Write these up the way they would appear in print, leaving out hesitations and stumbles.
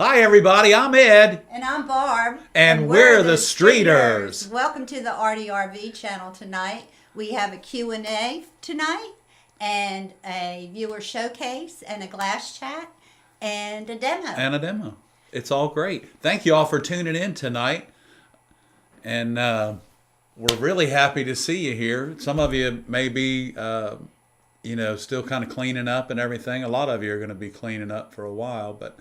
Hi everybody, I'm Ed. And I'm Barb. And we're the Streeters. Welcome to the RDRV channel tonight. We have a Q&A tonight, and a viewer showcase, and a glass chat, and a demo. It's all great. Thank you all for tuning in tonight. And we're really happy to see you here. Some of you may be, still kind of cleaning up and everything. A lot of you are going to be cleaning up for a while, but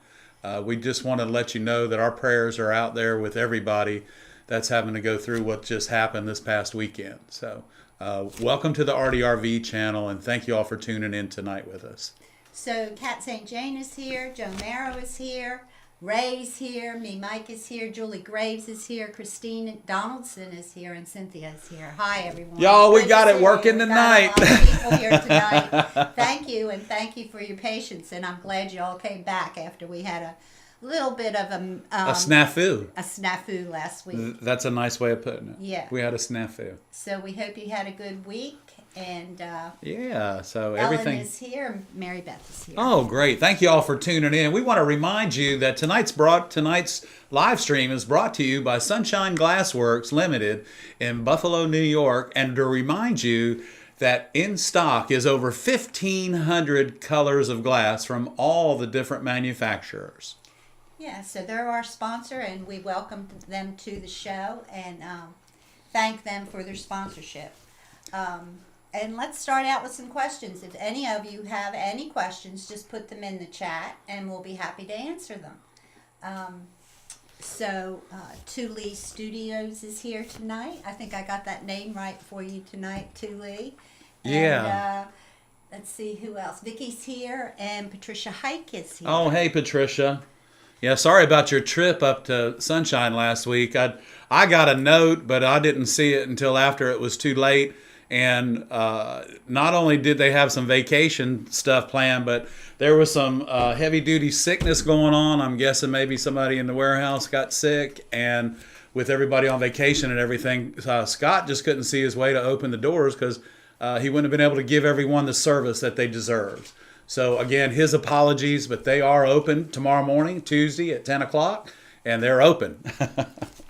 we just want to let you know that our prayers are out there with everybody that's having to go through what just happened this past weekend. So welcome to the RDRV channel, and thank you all for tuning in tonight with us. So Kat St. Jane is here, Joe Marrow is here, Ray's here, me Mike is here, Julie Graves is here, Christine Donaldson is here, and Cynthia is here. Hi everyone. Y'all, we got it working tonight. Got a lot of people here tonight. Thank you, and thank you for your patience, and I'm glad you all came back after we had a little bit of a snafu. A snafu last week. That's a nice way of putting it. Yeah. We had a snafu. So we hope you had a good week. And so Ellen everything is here, and Mary Beth is here. Oh, great. Thank you all for tuning in. We want to remind you that tonight's live stream is brought to you by Sunshine Glassworks Limited in Buffalo, New York, and to remind you that in stock is over 1,500 colors of glass from all the different manufacturers. Yeah, so they're our sponsor, and we welcome them to the show and thank them for their sponsorship. And let's start out with some questions. If any of you have any questions, just put them in the chat, and we'll be happy to answer them. Thule Studios is here tonight. I think I got that name right for you tonight, Thule. Yeah. And, let's see who else. Vicky's here, and Patricia Hike is here. Oh, hey, Patricia. Yeah, sorry about your trip up to Sunshine last week. I got a note, but I didn't see it until after it was too late. And not only did they have some vacation stuff planned, but there was some heavy-duty sickness going on. I'm guessing maybe somebody in the warehouse got sick, and with everybody on vacation and everything, Scott just couldn't see his way to open the doors because he wouldn't have been able to give everyone the service that they deserved. So again, his apologies, but they are open tomorrow morning, Tuesday at 10 o'clock, and they're open.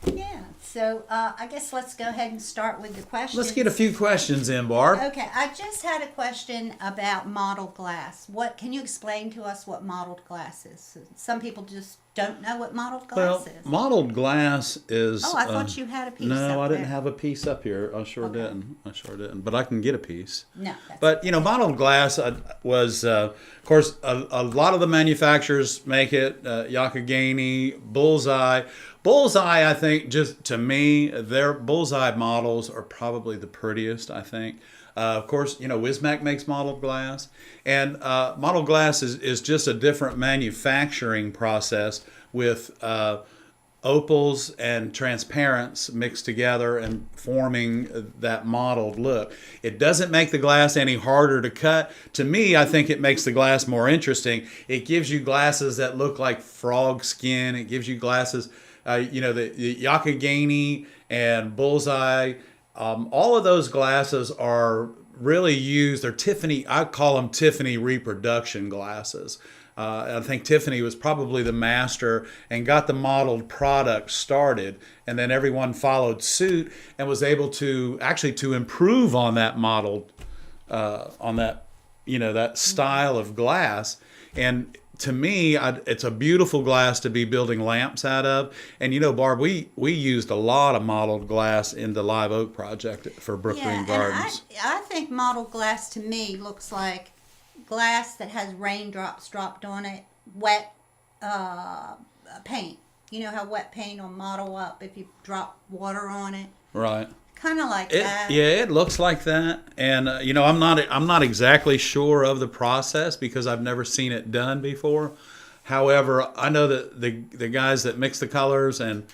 Yeah. So I guess let's go ahead and start with the questions. Let's get a few questions in, Barb. Okay, I just had a question about mottled glass. Can you explain to us what mottled glass is? Some people just don't know what mottled glass is. Mottled glass is... Oh, I thought you had a piece No, I didn't there. have a piece up here. I sure didn't. But I can get a piece. No. But, mottled glass was, of course, a lot of the manufacturers make it. Yakagani, Bullseye. Bullseye, I think, just to me, their Bullseye models are probably the prettiest, I think. Of course, Wismac makes mottled glass. And mottled glass is just a different manufacturing process with opals and transparents mixed together and forming that mottled look. It doesn't make the glass any harder to cut. To me, I think it makes the glass more interesting. It gives you glasses that look like frog skin. It gives you glasses... the Yakagani and Bullseye, all of those glasses are really used. They're Tiffany, I call them Tiffany reproduction glasses. I think Tiffany was probably the master and got the mottled product started, and then everyone followed suit and was able to improve on that mottled, that style of glass. And to me, it's a beautiful glass to be building lamps out of. And Barb, we used a lot of mottled glass in the Live Oak project for Brookgreen Gardens. I think mottled glass to me looks like glass that has raindrops dropped on it, wet paint. You know how wet paint will mottle up if you drop water on it? Right. Kind of like that. Yeah, it looks like that. And I'm not exactly sure of the process because I've never seen it done before. However, I know that the guys that mix the colors and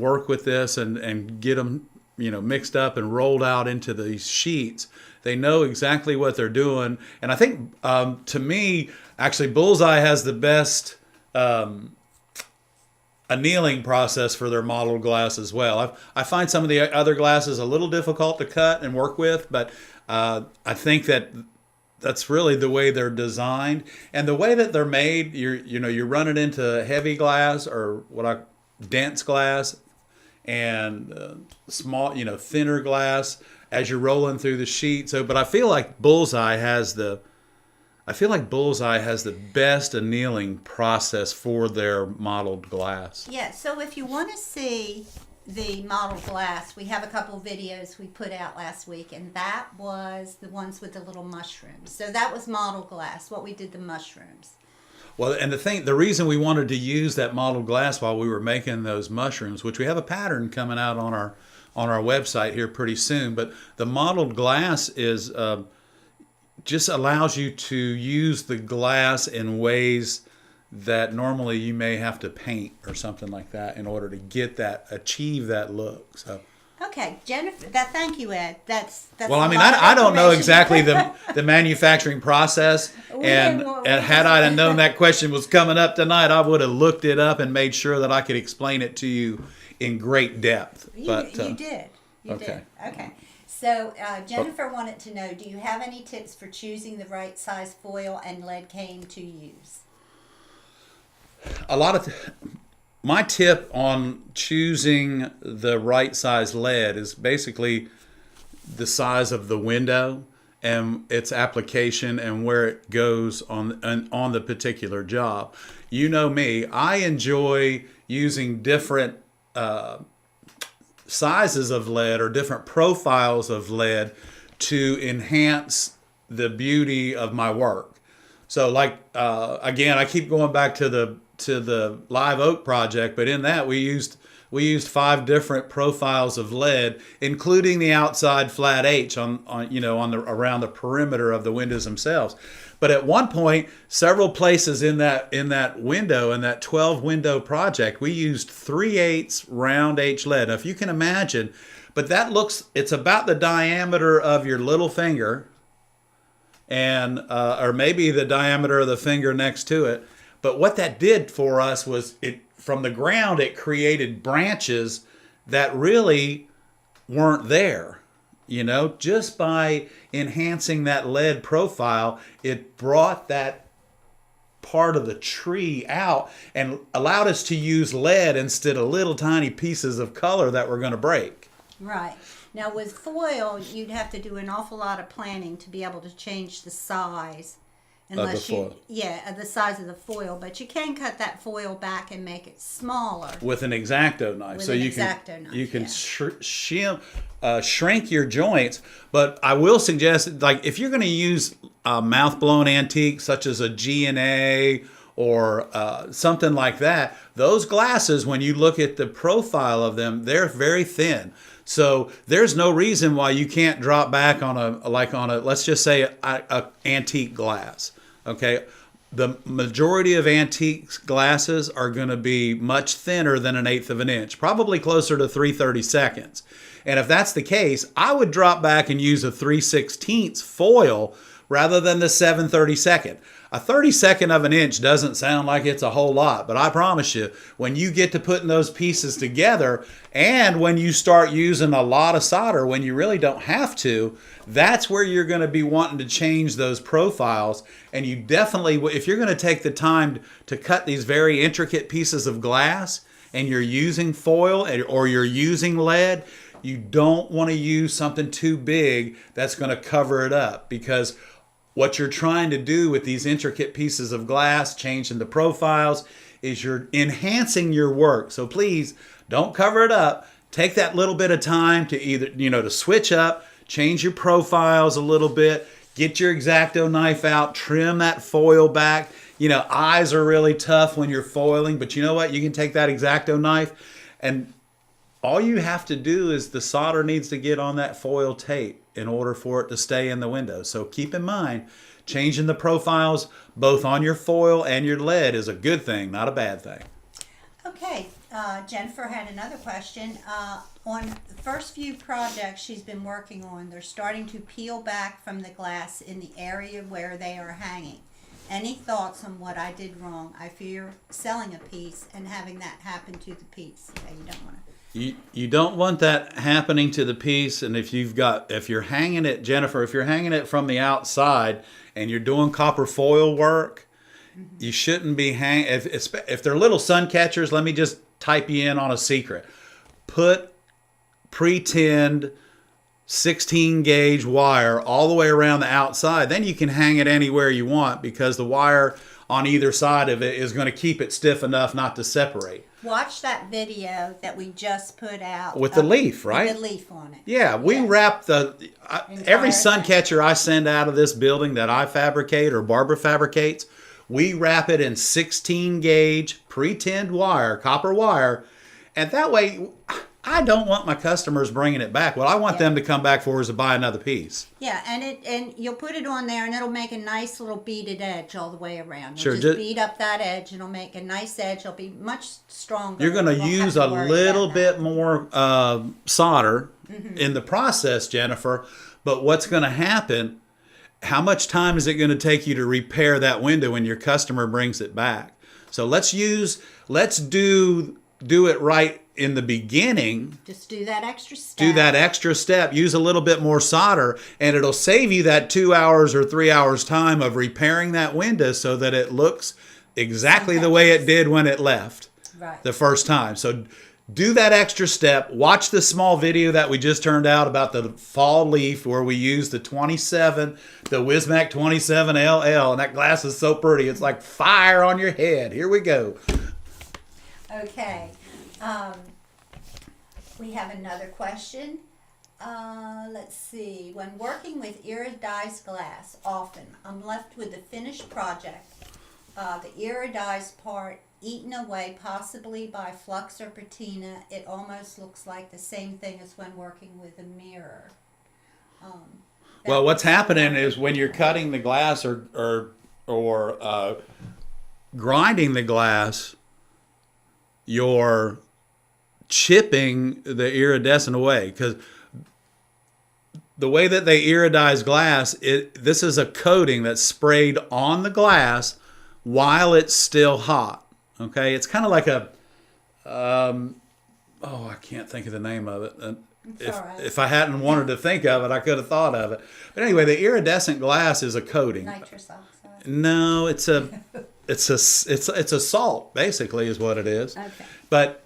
work with this and get them mixed up and rolled out into these sheets, they know exactly what they're doing. And I think to me, actually, Bullseye has the best annealing process for their mottled glass as well. I find some of the other glasses a little difficult to cut and work with, but I think that that's really the way they're designed, and the way that they're made. You run it into heavy glass or dense glass, and small, thinner glass as you're rolling through the sheet. So, but I feel like Bullseye has the best annealing process for their mottled glass. Yeah, so if you want to see the mottled glass, we have a couple of videos we put out last week, and that was the ones with the little mushrooms. So that was mottled glass, what we did the mushrooms. Well, and the reason we wanted to use that mottled glass while we were making those mushrooms, which we have a pattern coming out on our website here pretty soon, but the mottled glass is just allows you to use the glass in ways that normally you may have to paint or something like that in order to achieve that look. So. Okay, Jennifer. Thank you, Ed. That's. Well, I mean, I don't know exactly the manufacturing process, and had I known that question was coming up tonight, I would have looked it up and made sure that I could explain it to you in great depth. But you did. You okay. did. Okay. So Jennifer wanted to know: do you have any tips for choosing the right size foil and lead cane to use? My tip on choosing the right size lead is basically the size of the window and its application and where it goes on the particular job. You know me, I enjoy using different sizes of lead or different profiles of lead to enhance the beauty of my work. So again, I keep going back to the live oak project, but in that we used 5 different profiles of lead, including the outside flat H around the perimeter of the windows themselves. But at one point, several places in that window, in that 12 window project, we used 3/8 round H lead. Now, if you can imagine, but it's about the diameter of your little finger, and or maybe the diameter of the finger next to it. But what that did for us was from the ground, it created branches that really weren't there. Just by enhancing that lead profile, it brought that part of the tree out and allowed us to use lead instead of little tiny pieces of color that were going to break. Right. Now with foil, you'd have to do an awful lot of planning to be able to change the size. The size of the foil, but you can cut that foil back and make it smaller with an X-Acto knife. You can shrink your joints. But I will suggest, like, if you're going to use a mouth-blown antique such as a G&A or something like that, those glasses, when you look at the profile of them, they're very thin. So there's no reason why you can't drop back on a let's just say a antique glass. Okay, the majority of antique glasses are going to be much thinner than 1/8 of an inch, probably closer to 3/32. And if that's the case, I would drop back and use a 3/16 foil rather than the 7/32. A 32nd of an inch doesn't sound like it's a whole lot, but I promise you, when you get to putting those pieces together and when you start using a lot of solder when you really don't have to, that's where you're going to be wanting to change those profiles. And you definitely, if you're going to take the time to cut these very intricate pieces of glass and you're using foil or you're using lead, you don't want to use something too big that's going to cover it up, because what you're trying to do with these intricate pieces of glass, changing the profiles, is you're enhancing your work. So please don't cover it up. Take that little bit of time to either, to switch up, change your profiles a little bit, get your X-Acto knife out, trim that foil back. Eyes are really tough when you're foiling, but you know what? You can take that X-Acto knife and all you have to do is the solder needs to get on that foil tape in order for it to stay in the window. So keep in mind, changing the profiles both on your foil and your lead is a good thing, not a bad thing. Okay, Jennifer had another question. On the first few projects she's been working on, they're starting to peel back from the glass in the area where they are hanging. Any thoughts on what I did wrong? I fear selling a piece and having that happen to the piece. Okay, you don't want to. You don't want that happening to the piece. And if you're hanging it, Jennifer, if you're hanging it from the outside and you're doing copper foil work, you shouldn't be if they're little sun catchers. Let me just type you in on a secret. Put pretend 16 gauge wire all the way around the outside. Then you can hang it anywhere you want, because the wire on either side of it is going to keep it stiff enough not to separate. Watch that video that we just put out with the leaf, right? With the leaf on it. Yeah, we wrap every sun catcher I send out of this building that I fabricate or Barbara fabricates, we wrap it in 16 gauge pretend wire, copper wire, and that way I don't want my customers bringing it back. What I want them to come back for is to buy another piece. Yeah, and you'll put it on there, and it'll make a nice little beaded edge all the way around. Sure, just bead up that edge, and it'll make a nice edge. It'll be much stronger. You're going to use a little bit more solder in the process, Jennifer. But what's going to happen? How much time is it going to take you to repair that window when your customer brings it back? So let's do it right in the beginning. Just do that extra step. Do that extra step. Use a little bit more solder, and it'll save you that 2 hours or 3 hours time of repairing that window so that it looks exactly the way it did when it left the first time. So do that extra step. Watch the small video that we just turned out about the fall leaf, where we used the Wismac 27 LL, and that glass is so pretty. It's like fire on your head. Here we go. Okay. We have another question. Let's see. When working with iridized glass, often I'm left with the finished project, the iridized part eaten away, possibly by flux or patina. It almost looks like the same thing as when working with a mirror. Well, what's happening is when you're cutting the glass or grinding the glass, you're chipping the iridescent away, because the way that they iridize glass, this is a coating that's sprayed on the glass while it's still hot. Okay, it's kind of like I can't think of the name of it. If I hadn't wanted to think of it, I could have thought of it. But anyway, the iridescent glass is a coating. Nitrous oxide. No, it's a salt, basically, is what it is. Okay. But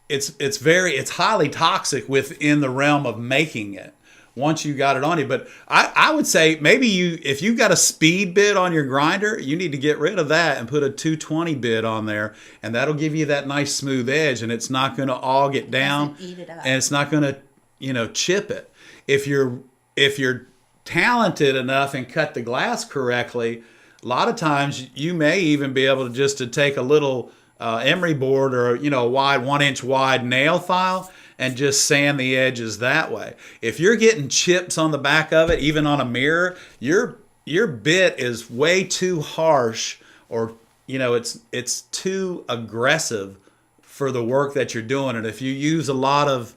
it's highly toxic within the realm of making it once you got it on you. But I would say maybe if you've got a speed bit on your grinder, you need to get rid of that and put a 220 bit on there, and that'll give you that nice smooth edge, and it's not going to all get down, eat it up. and it's not going to chip it. If you're talented enough and cut the glass correctly, a lot of times you may even be able to take a little emery board or a wide 1 inch wide nail file and just sand the edges that way. If you're getting chips on the back of it, even on a mirror, your bit is way too harsh, or it's too aggressive for the work that you're doing. And if you use a lot of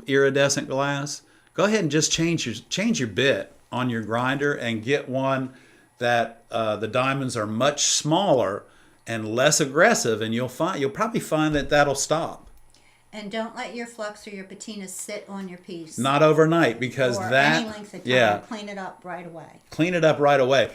iridescent glass, go ahead and just change your bit on your grinder and get one that the diamonds are much smaller and less aggressive, and you'll probably find that that'll stop. And don't let your flux or your patina sit on your piece. Not overnight, because or any length of time. Yeah. Clean it up right away. Clean it up right away.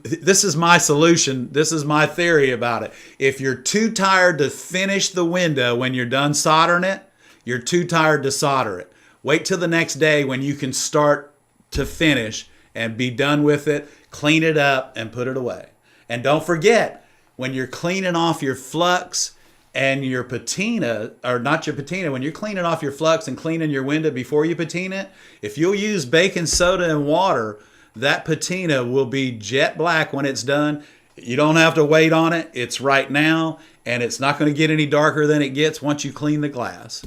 This is my solution. This is my theory about it. If you're too tired to finish the window when you're done soldering it, you're too tired to solder it. Wait till the next day when you can start to finish and be done with it. Clean it up and put it away. And don't forget, when you're cleaning off your flux and your patina, or not your patina, when you're cleaning off your flux and cleaning your window before you patina it, if you'll use baking soda and water, that patina will be jet black when it's done. You don't have to wait on it. It's right now, and it's not going to get any darker than it gets once you clean the glass.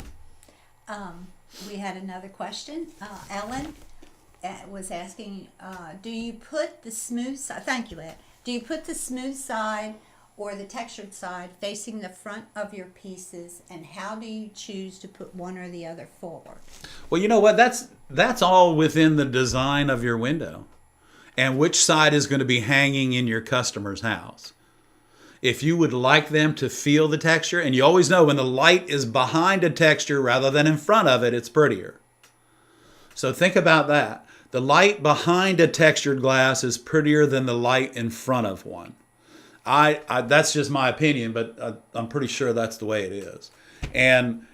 We had another question. Ellen was asking, do you put the smooth side, thank you, Ed, do you put the smooth side or the textured side facing the front of your pieces, and how do you choose to put one or the other forward? Well, you know what? That's all within the design of your window and which side is going to be hanging in your customer's house. if you would like them to feel the texture, and you always know when the light is behind a texture rather than in front of it, it's prettier. So think about that. The light behind a textured glass is prettier than the light in front of one. That's just my opinion, but I'm pretty sure that's the way it is. And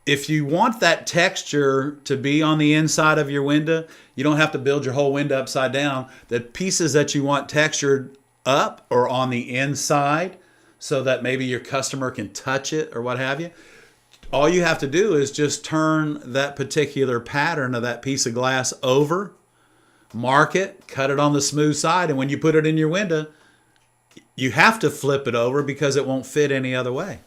if you want that texture to be on the inside of your window, you don't have to build your whole window upside down. The pieces that you want textured up or on the inside so that maybe your customer can touch it or what have you, all you have to do is just turn that particular pattern of that piece of glass over, mark it, cut it on the smooth side, and when you put it in your window, you have to flip it over because it won't fit any other way.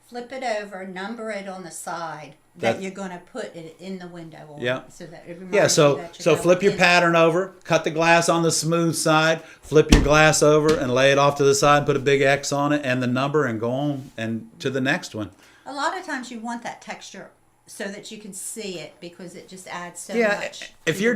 Flip it over, number it on the side that you're going to put it in the window on. Yeah. So that it reminds Yeah, you so that you're flip your going pattern over, cut the glass on the smooth side, flip your glass over and lay it off to the side, put a big X on it and the number and go on and to the next one. A lot of times you want that texture so that you can see it because it just adds so Yeah, much. if you're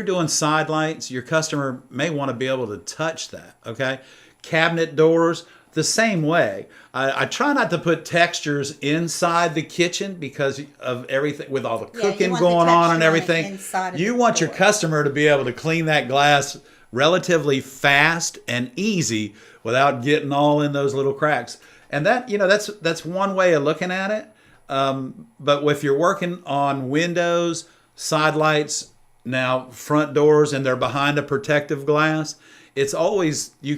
doing side lights, your customer may want to be able to touch that, okay? Cabinet doors, the same way. I try not to put textures inside the kitchen because of everything with all the cooking going on and everything. You want your customer to be able to clean that glass relatively fast and easy without getting all in those little cracks. And that's one way of looking at it. But if you're working on windows, side lights, now front doors, and they're behind a protective glass, it's always, you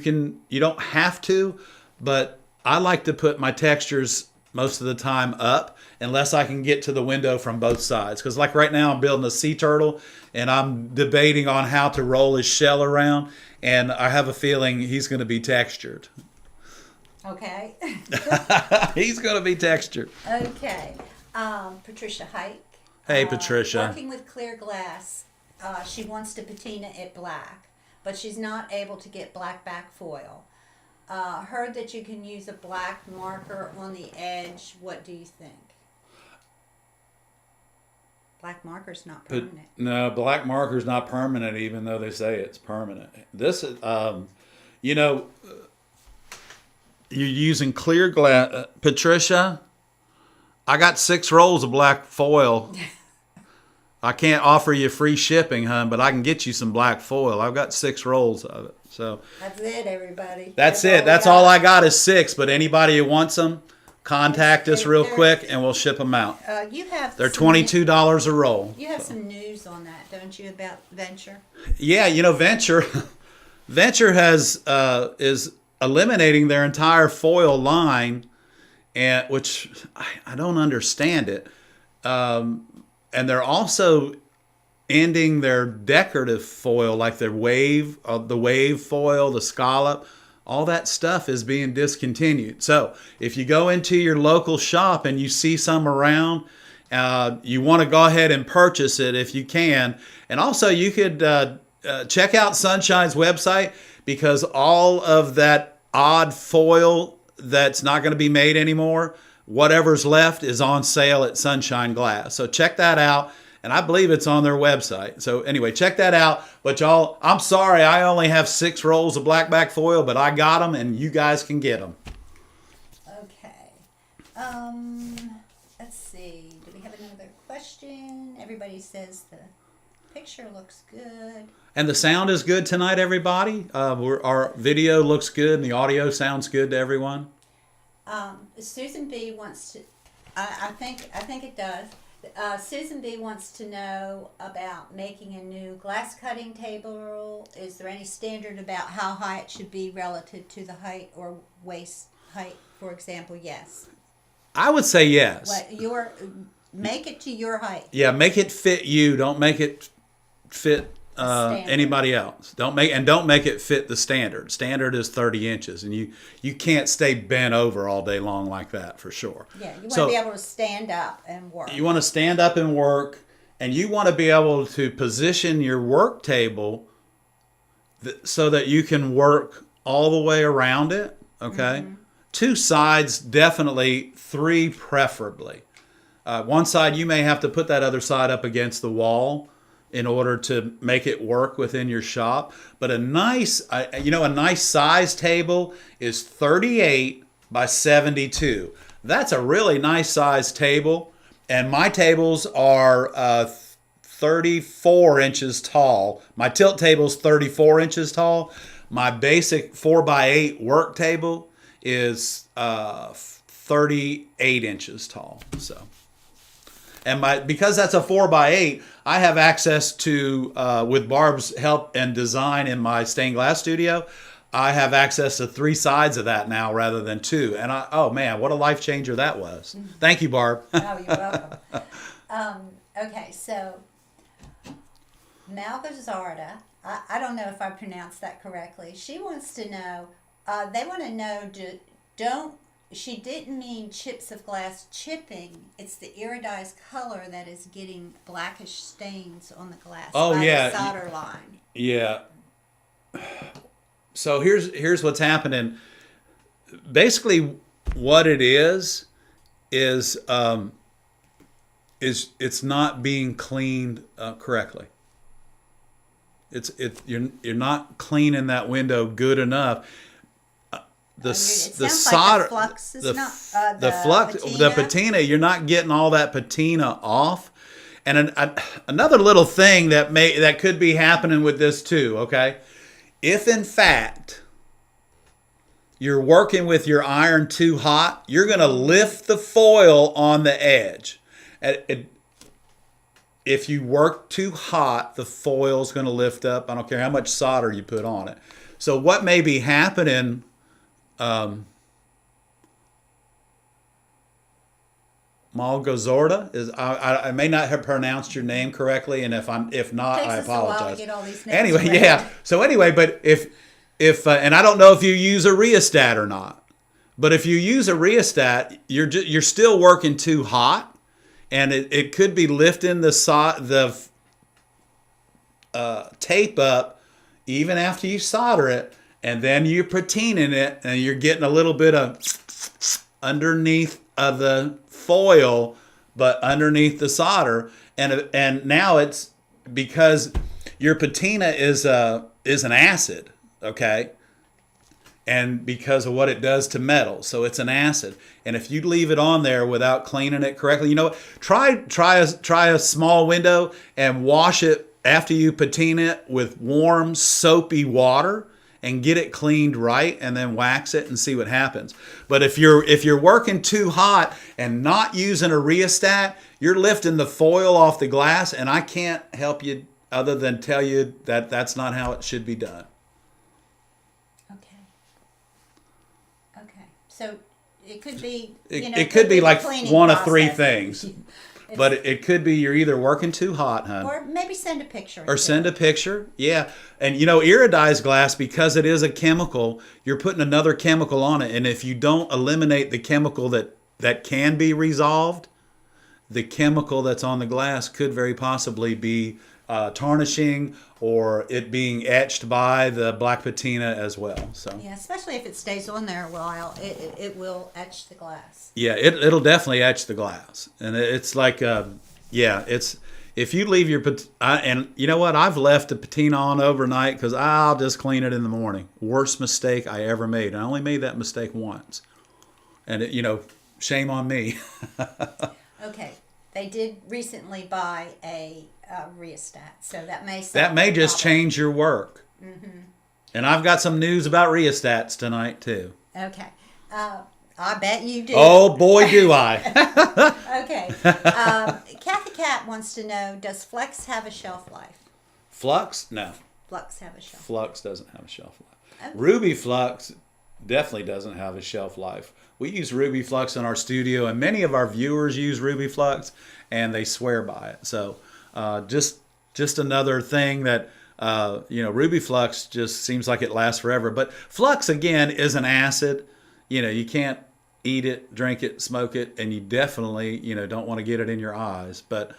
don't have to, but I like to put my textures most of the time up unless I can get to the window from both sides. Because like right now I'm building a sea turtle and I'm debating on how to roll his shell around, and I have a feeling he's going to be textured. Okay. He's going to be textured. Okay. Patricia Hike. Hey, Patricia. Working with clear glass, she wants to patina it black, but she's not able to get black back foil. Heard that you can use a black marker on the edge. What do you think? Black marker's not permanent. No, black marker's not permanent, even though they say it's permanent. This is, you're using clear glass. Patricia, I got 6 rolls of black foil. I can't offer you free shipping, hon, but I can get you some black foil. I've got 6 rolls of it. So that's it, everybody. That's it. That's all I got is 6. But anybody who wants them, contact us real quick, and we'll ship them out. They're $22 a roll. You have some news on that, don't you, about Venture? Yeah, Venture has is eliminating their entire foil line, and which I don't understand it. And they're also ending their decorative foil, like their wave foil, the scallop, all that stuff is being discontinued. So if you go into your local shop and you see some around, you want to go ahead and purchase it if you can. And also you could check out Sunshine's website, because all of that odd foil that's not going to be made anymore, whatever's left is on sale at Sunshine Glass. So check that out. And I believe it's on their website. So anyway, check that out. But y'all, I'm sorry, I only have 6 rolls of blackback foil, but I got them, and you guys can get them. Okay. Let's see. Do we have another question? Everybody says the picture looks good. And the sound is good tonight, everybody. Our video looks good, and the audio sounds good to everyone. Susan B wants to. I think it does. Susan B wants to know about making a new glass cutting table. Is there any standard about how high it should be relative to the height or waist height, for example? Yes. I would say yes. Make it to your height. Yeah, make it fit you. Don't make it fit anybody else. Don't make it fit the standard. Standard is 30 inches, and you can't stay bent over all day long like that, for sure. Yeah, you want to be able to stand up and work. You want to stand up and work, and you want to be able to position your work table so that you can work all the way around it, okay? Mm-hmm. 2 sides, definitely. 3 preferably. One side, you may have to put that other side up against the wall in order to make it work within your shop. But a nice size table is 38 by 72. That's a really nice size table. And my tables are 34 inches tall. My tilt table's 34 inches tall. My basic 4x8 work table is 38 inches tall. So, and because that's a 4x8, I have access to, with Barb's help and design in my stained glass studio, I have access to 3 sides of that now rather than 2. And oh man, what a life changer that was. Thank you, Barb. Oh, you're welcome. Okay, so Malgazarda, I don't know if I pronounced that correctly. She wants to know, they want to know, she didn't mean chips of glass chipping. It's the iridized color that is getting blackish stains on the glass by the solder line. Yeah. So here's what's happening. Basically, what it is it's not being cleaned correctly. You're not cleaning that window good enough. The solder, like the patina, you're not getting all that patina off. And another little thing that could be happening with this too, okay? If in fact you're working with your iron too hot, you're going to lift the foil on the edge. If you work too hot, the foil's going to lift up. I don't care how much solder you put on it. So what may be happening, Malgazorda is I may not have pronounced your name correctly, and if not, I apologize. Takes us a while to get all these names anyway, right. yeah. So anyway, but if and I don't know if you use a rheostat or not, but if you use a rheostat, you're still working too hot, and it could be lifting the tape up even after you solder it, and then you're patining it, and you're getting a little bit of underneath of the foil, but underneath the solder, and now it's because your patina is an acid, okay, and because of what it does to metal, so it's an acid. And if you leave it on there without cleaning it correctly, you know what? Try a small window and wash it after you patina it with warm soapy water and get it cleaned right, and then wax it and see what happens. But if you're working too hot and not using a rheostat, you're lifting the foil off the glass, and I can't help you other than tell you that that's not how it should be done. Okay. So it could be, it could be like one process. of 3 things. But it could be you're either working too hot, hon. Or maybe send a picture. Or send a picture, yeah. And iridized glass, because it is a chemical, you're putting another chemical on it. And if you don't eliminate the chemical that can be resolved, the chemical that's on the glass could very possibly be tarnishing, or it being etched by the black patina as well. So yeah, especially if it stays on there a while, it will etch the glass. Yeah, it'll definitely etch the glass, and it's like it's if you leave your and you know what, I've left the patina on overnight because I'll just clean it in the morning. Worst mistake I ever made. I only made that mistake once, and shame on me. Okay, they did recently buy a rheostat, so that may just change your work. Mm-hmm. And I've got some news about rheostats tonight too. Okay, I bet you do. Oh boy, do I! Okay, Kathy Cat wants to know: does Flux have a shelf life? Flux? No. Flux have a shelf. Flux doesn't have a shelf life. Okay. Ruby Flux definitely doesn't have a shelf life. We use Ruby Flux in our studio, and many of our viewers use Ruby Flux, and they swear by it. So. Just another thing that Ruby Flux just seems like it lasts forever. But Flux again is an acid. You can't eat it, drink it, smoke it, and you definitely don't want to get it in your eyes. But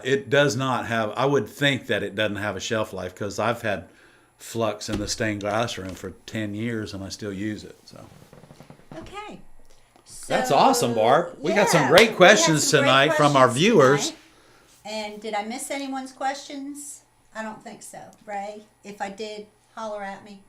it does not have. I would think that it doesn't have a shelf life because I've had Flux in the stained glass room for 10 years and I still use it. So. Okay. So, that's awesome, Barb. We got some great questions tonight from our viewers. And did I miss anyone's questions? I don't think so. Ray, if I did, holler at me.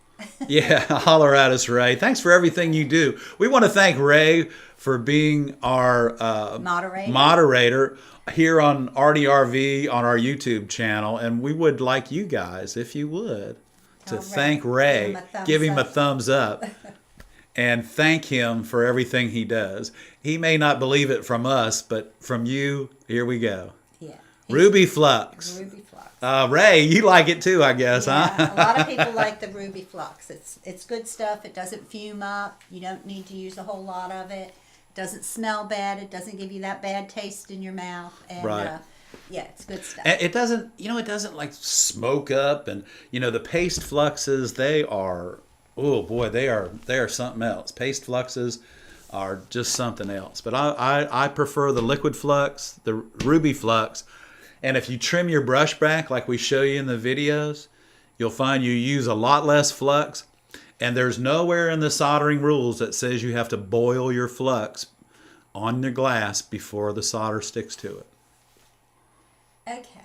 Yeah, holler at us, Ray. Thanks for everything you do. We want to thank Ray for being our moderator here on RDRV on our YouTube channel. And we would like you guys, if you would, to thank Ray, give him a thumbs up, and thank him for everything he does. He may not believe it from us, but from you, here we go. Yeah. Ruby Flux. Ruby Flux. Ray, you like it too, I guess, Yeah, huh? a lot of people like the Ruby Flux. It's good stuff. It doesn't fume up. You don't need to use a whole lot of it. It doesn't smell bad. It doesn't give you that bad taste in your mouth. And, Right. Yeah, it's good stuff. And it doesn't, it doesn't like smoke up. And, the paste fluxes, they are, oh boy, they are something else. Paste fluxes are just something else. But I prefer the liquid flux, the Ruby Flux. And if you trim your brush back like we show you in the videos, you'll find you use a lot less flux. And there's nowhere in the soldering rules that says you have to boil your flux on your glass before the solder sticks to it. Okay.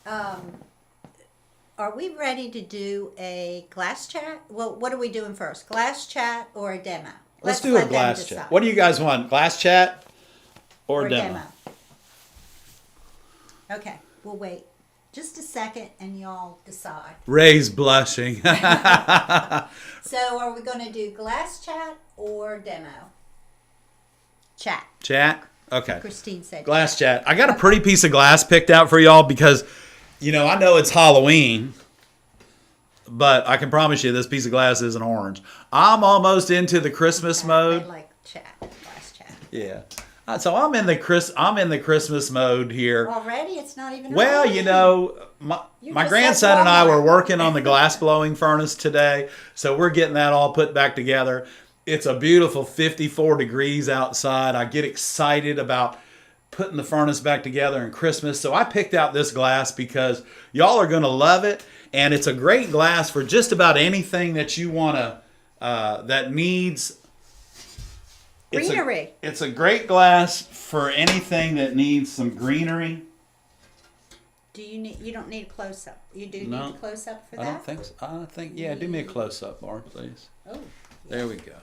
Are we ready to do a glass chat? Well, what are we doing first? Glass chat or a demo? Let's do a glass chat. What do you guys want? Glass chat or demo? Okay, we'll wait just a second and y'all decide. Ray's blushing. So are we going to do glass chat or demo? Chat. Chat? Okay. Christine said glass chat. I got a pretty piece of glass picked out for y'all because, I know it's Halloween, but I can promise you this piece of glass isn't orange. I'm almost into the Christmas mode. I like chat, glass chat. Yeah. So I'm in the Christmas mode here. Already? It's not even Well, Halloween. my grandson and I were working on the glass blowing furnace today, so we're getting that all put back together. It's a beautiful 54 degrees outside. I get excited about putting the furnace back together in Christmas. So I picked out this glass because y'all are going to love it. And it's a great glass for just about anything that you want to, that needs greenery. It's a great glass for anything that needs some greenery. Do you don't need a close-up. You do need a close-up for that? I don't think so. Do me a close-up, Laura, please. Oh. There we go.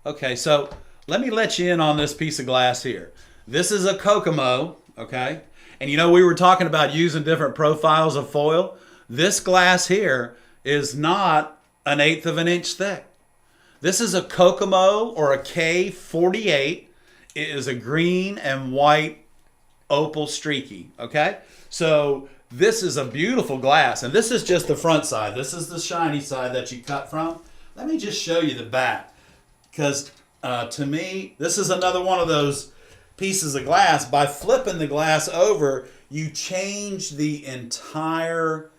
Okay, so let me let you in on this piece of glass here. This is a Kokomo, okay? And we were talking about using different profiles of foil. This glass here is not 1/8 of an inch thick. This is a Kokomo or a K48. It is a green and white opal streaky, okay? So this is a beautiful glass, and this is just the front side. This is the shiny side that you cut from. Let me just show you the back, because to me, this is another one of those pieces of glass. By flipping the glass over, you change the entire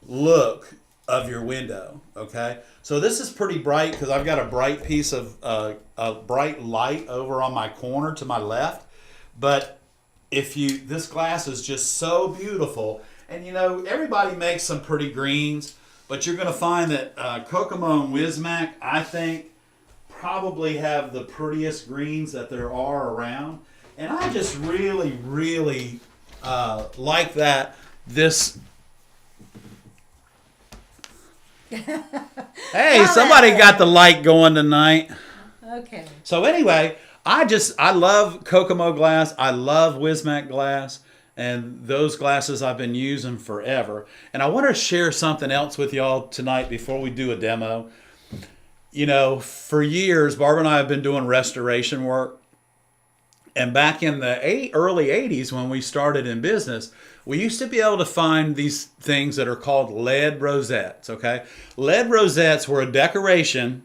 look of your window, okay? So this is pretty bright because I've got a bright piece of a bright light over on my corner to my left. But this glass is just so beautiful. And everybody makes some pretty greens, but you're going to find that Kokomo and Wismac, I think, probably have the prettiest greens that there are around. And I just really, really like that. Hey, somebody got the light going tonight. Okay. So anyway, I love Kokomo glass. I love Wismac glass. And those glasses I've been using forever. And I want to share something else with y'all tonight before we do a demo. For years, Barbara and I have been doing restoration work. And back in the early 80s when we started in business, we used to be able to find these things that are called lead rosettes, okay? Lead rosettes were a decoration,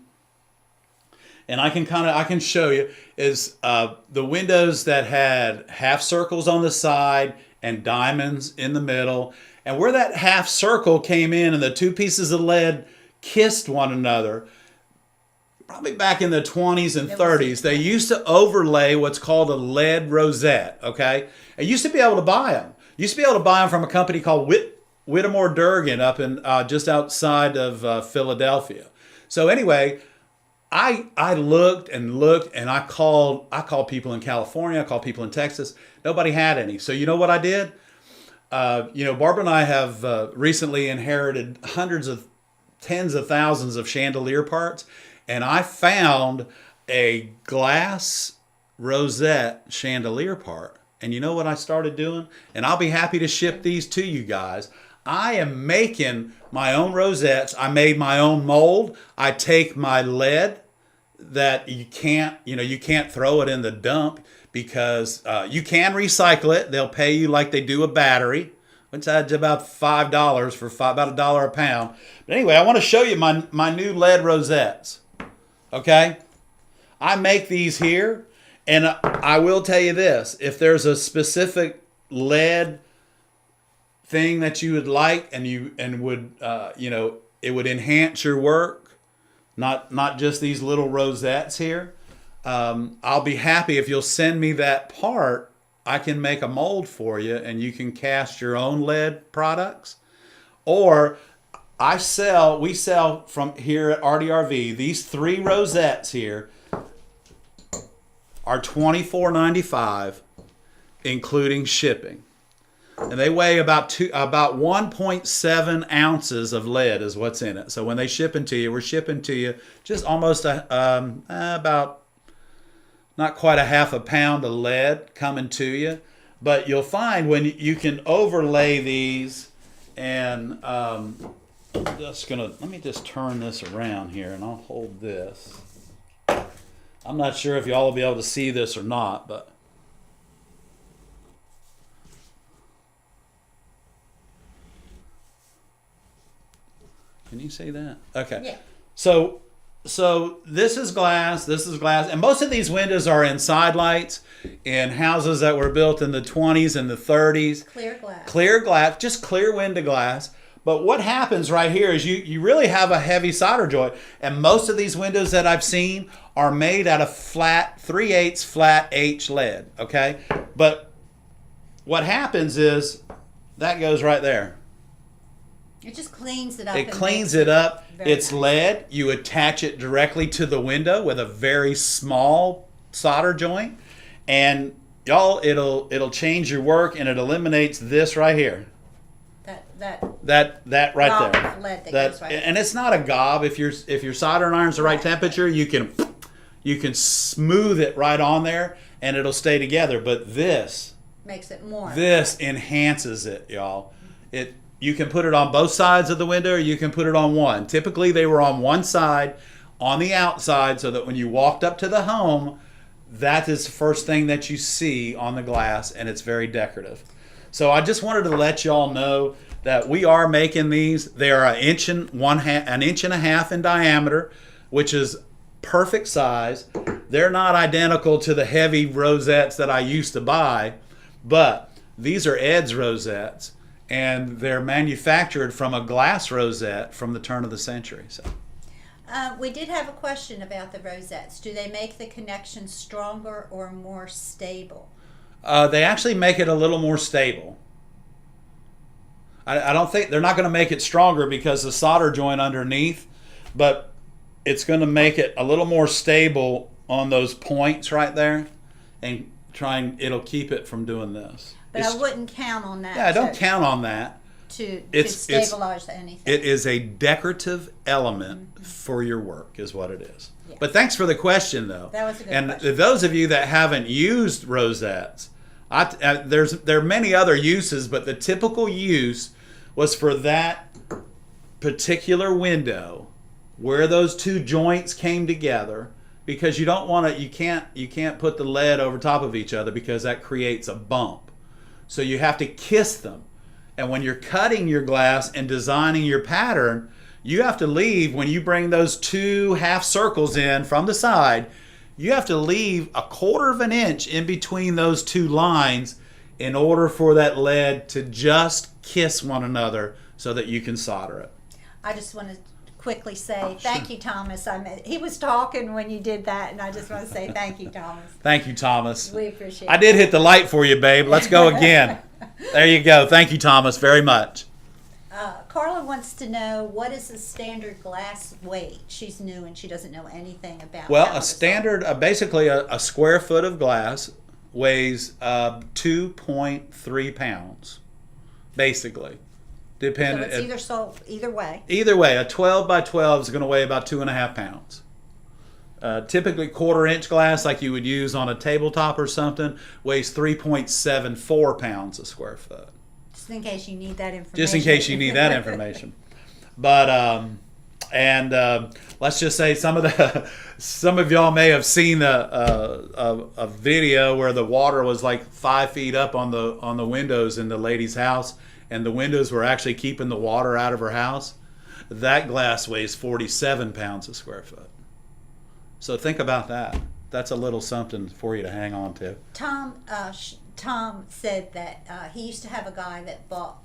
and I can show you, is the windows that had half circles on the side and diamonds in the middle. And where that half circle came in and the two pieces of lead kissed one another, probably back in the 20s and 30s, they used to overlay what's called a lead rosette, okay? And you used to be able to buy them. You used to be able to buy them from a company called Whittemore Durgan up in just outside of Philadelphia. So anyway, I looked and looked, and I called people in California, I called people in Texas. Nobody had any. So you know what I did? Barbara and I have recently inherited tens of thousands of chandelier parts, and I found a glass rosette chandelier part. And you know what I started doing? And I'll be happy to ship these to you guys. I am making my own rosettes. I made my own mold. I take my lead that you can't throw it in the dump because you can recycle it. They'll pay you like they do a battery, which adds about $5 for about $1 a pound. But anyway, I want to show you my new lead rosettes. Okay? I make these here, and I will tell you this. If there's a specific lead thing that you would like and would it would enhance your work, not just these little rosettes here, I'll be happy if you'll send me that part. I can make a mold for you and you can cast your own lead products. Or we sell from here at RDRV, these 3 rosettes here are $24.95 including shipping. And they weigh about 1.7 ounces of lead is what's in it. So when they ship them to you, we're shipping to you just almost about not quite a half a pound of lead coming to you. But you'll find when you can overlay these, and let me just turn this around here and I'll hold this. I'm not sure if y'all will be able to see this or not, but can you see that? Okay. Yeah. So this is glass, and most of these windows are in side lights in houses that were built in the 20s and the 30s. Clear glass, just clear window glass. But what happens right here is you really have a heavy solder joint, and most of these windows that I've seen are made out of flat 3/8 flat H lead, okay? But what happens is that goes right there. It just cleans it up. It cleans it up. It's nice. lead. You attach it directly to the window with a very small solder joint, and y'all, it'll change your work, and it eliminates this right here. That right gob there. Of lead that goes right and it's not a gob. If your soldering iron's the right temperature, you can smooth it right on there, and it'll stay together. But this makes it more. This enhances it, y'all. You can put it on both sides of the window, or you can put it on one. Typically, they were on one side, on the outside, so that when you walked up to the home, that is the first thing that you see on the glass, and it's very decorative. So I just wanted to let y'all know that we are making these. They are an inch and a half in diameter, which is perfect size. They're not identical to the heavy rosettes that I used to buy, but these are Ed's rosettes, and they're manufactured from a glass rosette from the turn of the century. So, we did have a question about the rosettes. Do they make the connection stronger or more stable? They actually make it a little more stable. I don't think they're not going to make it stronger because the solder joint underneath, but it's going to make it a little more stable on those points right there, and it'll keep it from doing this. But I wouldn't count on that. Yeah, don't count on that. To stabilize anything. It is a decorative element for your work, is what it is. Yeah. But thanks for the question, though. That was a good question. And those of you that haven't used rosettes, there are many other uses, but the typical use was for that particular window where those two joints came together, because you don't want to. You can't put the lead over top of each other because that creates a bump. So you have to kiss them. And when you're cutting your glass and designing your pattern, you have to leave, when you bring those two half circles in from the side, you have to leave 1/4 of an inch in between those two lines in order for that lead to just kiss one another so that you can solder it. I just want to quickly say thank you, Thomas. He was talking when you did that, and I just want to say thank you, Thomas. Thank you, Thomas. We appreciate it. I did hit the light for you, babe. Let's go again. There you go. Thank you, Thomas, very much. Carla wants to know, what is the standard glass weight? She's new and she doesn't know anything about. Well, a standard, basically a square foot of glass weighs 2.3 pounds. basically. So Depending. it's either sold either way. Either way, a 12 by 12 is going to weigh about 2.5 pounds. Typically, 1/4-inch glass, like you would use on a tabletop or something, weighs 3.74 pounds a square foot. Just in case you need that information. Just in case you need that information. But let's just say some of y'all may have seen a video where the water was like 5 feet up on the windows in the lady's house, and the windows were actually keeping the water out of her house. That glass weighs 47 pounds a square foot. So think about that. That's a little something for you to hang on to. Tom said that he used to have a guy that bought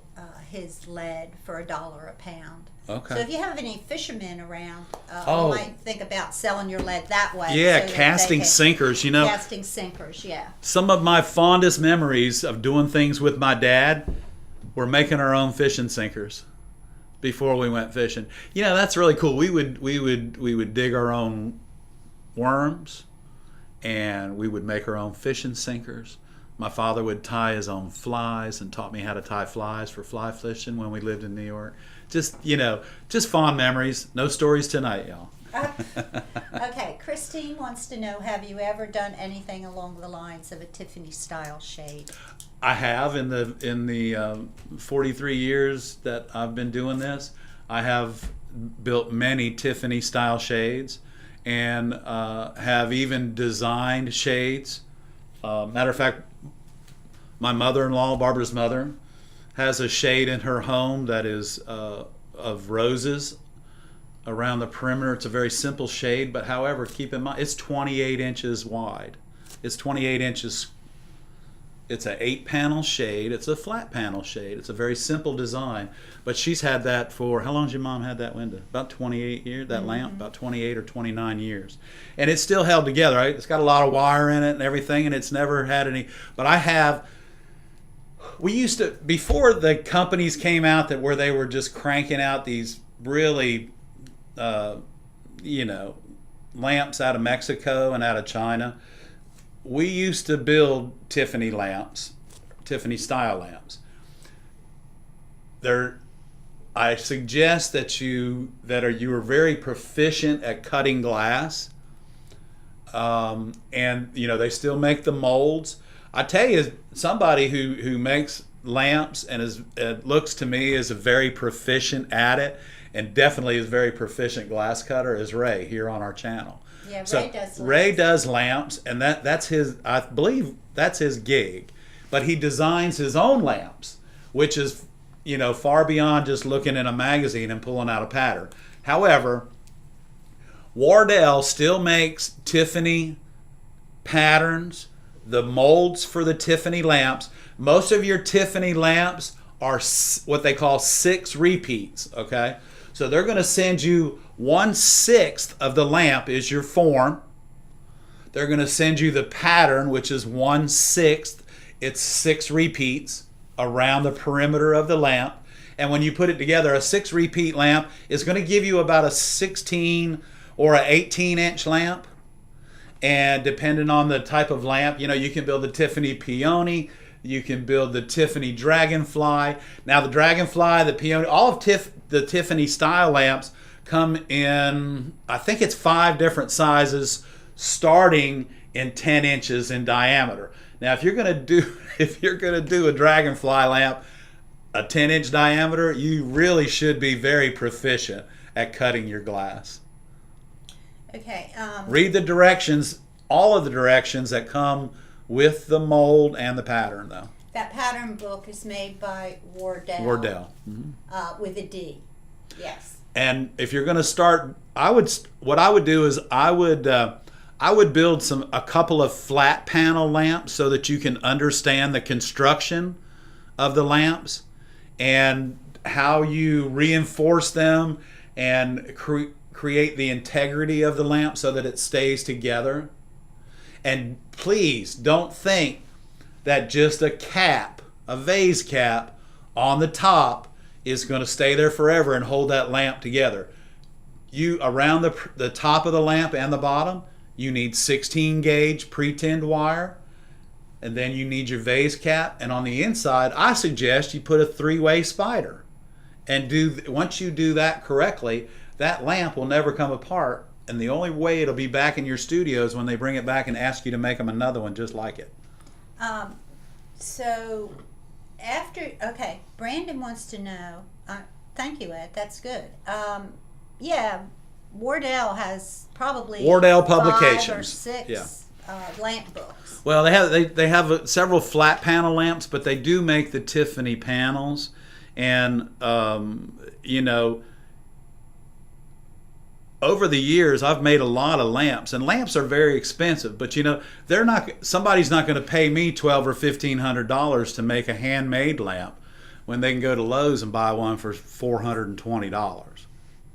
his lead for $1 a pound. Okay. So if you have any fishermen around, Oh. you might think about selling your lead that way. Yeah, so that casting they can- sinkers, you know. Casting sinkers, yeah. Some of my fondest memories of doing things with my dad were making our own fishing sinkers before we went fishing. You know, that's really cool. We would dig our own worms, and we would make our own fishing sinkers. My father would tie his own flies and taught me how to tie flies for fly fishing when we lived in New York. Just fond memories. No stories tonight, y'all. Okay, Christine wants to know, have you ever done anything along the lines of a Tiffany style shade? I have in the 43 years that I've been doing this. I have built many Tiffany style shades, and have even designed shades. Matter of fact, my mother-in-law, Barbara's mother, has a shade in her home that is of roses around the perimeter. It's a very simple shade, but however, keep in mind, it's 28 inches wide. It's 28 inches. It's an 8-panel shade. It's a flat panel shade. It's a very simple design. But she's had that for, how long has your mom had that window? About 28 years, that lamp? About 28 or 29 years. And it's still held together, right? It's got a lot of wire in it and everything, and it's never had any. But we used to, before the companies came out where they were just cranking out these really, lamps out of Mexico and out of China, we used to build Tiffany lamps, Tiffany style lamps. I suggest that you are very proficient at cutting glass, and they still make the molds. I tell you, somebody who makes lamps and it looks to me is a very proficient at it, and definitely is very proficient glass cutter, is Ray here on our channel. Yeah, So Ray does lamps. Ray does lamps, and that's his. I believe that's his gig. But he designs his own lamps, which is, far beyond just looking in a magazine and pulling out a pattern. However, Wardell still makes Tiffany patterns, the molds for the Tiffany lamps. Most of your Tiffany lamps are what they call 6 repeats. Okay, so they're going to send you 1/6 of the lamp is your form. They're going to send you the pattern, which is 1/6. It's 6 repeats around the perimeter of the lamp. And when you put it together, a 6 repeat lamp is going to give you about a 16 or an 18-inch lamp. And depending on the type of lamp, you can build the Tiffany Peony, you can build the Tiffany Dragonfly. Now the Dragonfly, the Peony, all of the Tiffany style lamps come in, I think it's 5 different sizes, starting in 10 inches in diameter. Now, if you're gonna do a Dragonfly lamp, a 10-inch diameter, you really should be very proficient at cutting your glass. Okay. Read the directions, all of the directions that come with the mold and the pattern, though. That pattern book is made by Wardell. Wardell. Mm-hmm. With a D. Yes. And if you're going to start, what I would do is I would build a couple of flat panel lamps so that you can understand the construction of the lamps and how you reinforce them and create the integrity of the lamp so that it stays together. And please don't think that just a vase cap on the top is going to stay there forever and hold that lamp together. Around the top of the lamp and the bottom, you need 16 gauge pre-tinned wire, and then you need your vase cap, and on the inside, I suggest you put a 3-way spider. And once you do that correctly, that lamp will never come apart, and the only way it'll be back in your studio is when they bring it back and ask you to make them another one just like it. So okay, Brandon wants to know, thank you, Ed, that's good. Yeah, Wardell has probably Wardell 5 Publications. or 6 lamp books. Well, they have several flat panel lamps, but they do make the Tiffany panels, and over the years I've made a lot of lamps, and lamps are very expensive. But somebody's not going to pay me $1,200 or $1,500 to make a handmade lamp when they can go to Lowe's and buy one for $420.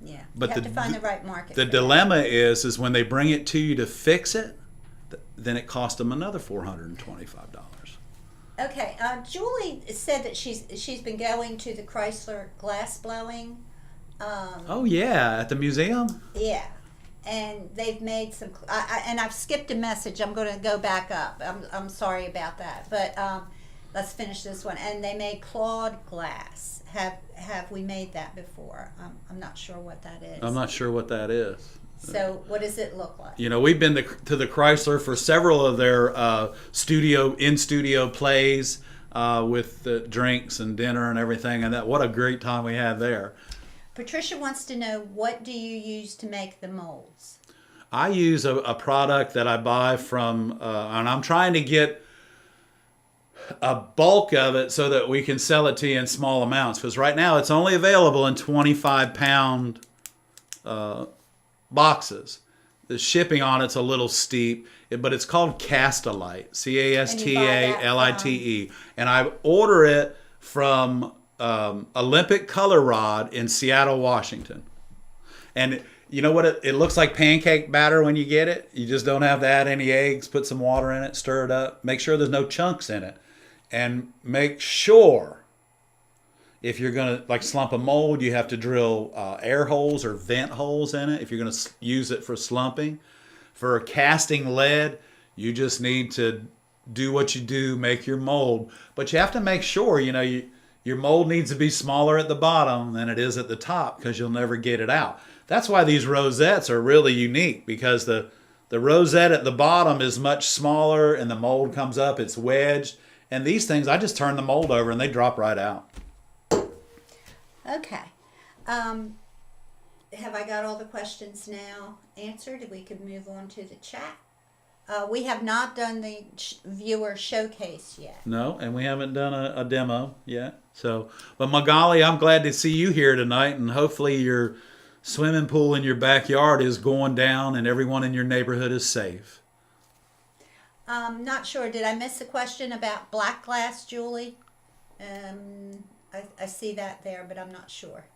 Yeah, but you have to find the right market. The dilemma is when they bring it to you to fix it, then it costs them another $425. Okay, Julie said that she's been going to the Chrysler glass blowing. Oh yeah, at the museum. Yeah, and they've made some. And I've skipped a message. I'm going to go back up. I'm sorry about that, but let's finish this one. And they made clawed glass. Have we made that before? I'm not sure what that is. I'm not sure what that is. So what does it look like? We've been to the Chrysler for several of their in-studio plays with the drinks and dinner and everything, and what a great time we had there. Patricia wants to know, what do you use to make the molds? I use a product that I buy from, and I'm trying to get a bulk of it so that we can sell it to you in small amounts, because right now it's only available in 25-pound boxes. The shipping on it's a little steep, but it's called Castalite, Castalite, and I order it from Olympic Color Rod in Seattle, Washington. And you know what? It looks like pancake batter when you get it. You just don't have to add any eggs. Put some water in it, stir it up. Make sure there's no chunks in it. And make sure, if you're going to slump a mold, you have to drill air holes or vent holes in it if you're going to use it for slumping. For casting lead, you just need to do what you do, make your mold. But you have to make sure, your mold needs to be smaller at the bottom than it is at the top, because you'll never get it out. That's why these rosettes are really unique, because the rosette at the bottom is much smaller and the mold comes up, it's wedged. And these things, I just turn the mold over and they drop right out. Okay. Have I got all the questions now answered? We can move on to the chat. We have not done the viewer showcase yet. No, and we haven't done a demo yet. So, but Magali, I'm glad to see you here tonight, and hopefully your swimming pool in your backyard is going down and everyone in your neighborhood is safe. Not sure. Did I miss a question about black glass, Julie? I see that there, but I'm not sure.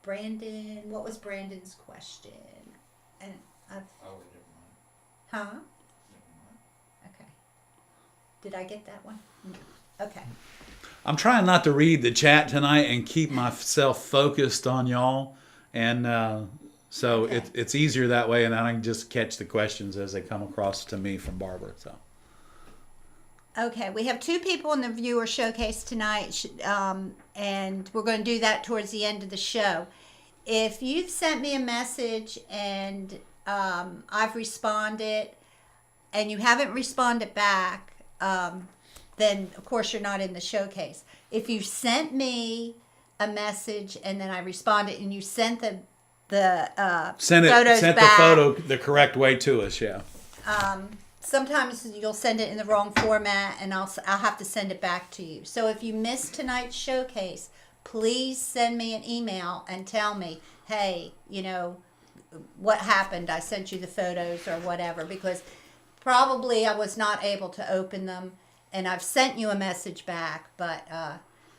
Brandon, what was Brandon's question? And never mind. Huh? Never mind. Okay. Did I get that one? No. Okay. I'm trying not to read the chat tonight and keep myself focused on y'all, and so okay. it's easier that way, and I can just catch the questions as they come across to me from Barbara. So. Okay, we have 2 people in the viewer showcase tonight, and we're going to do that towards the end of the show. If you've sent me a message and I've responded and you haven't responded back, then of course you're not in the showcase. If you sent me a message and then I responded and you sent the photos sent back, the photo the correct way to us, yeah. Sometimes you'll send it in the wrong format, and I'll have to send it back to you. So if you missed tonight's showcase, please send me an email and tell me, hey, what happened? I sent you the photos or whatever, because probably I was not able to open them, and I've sent you a message back, but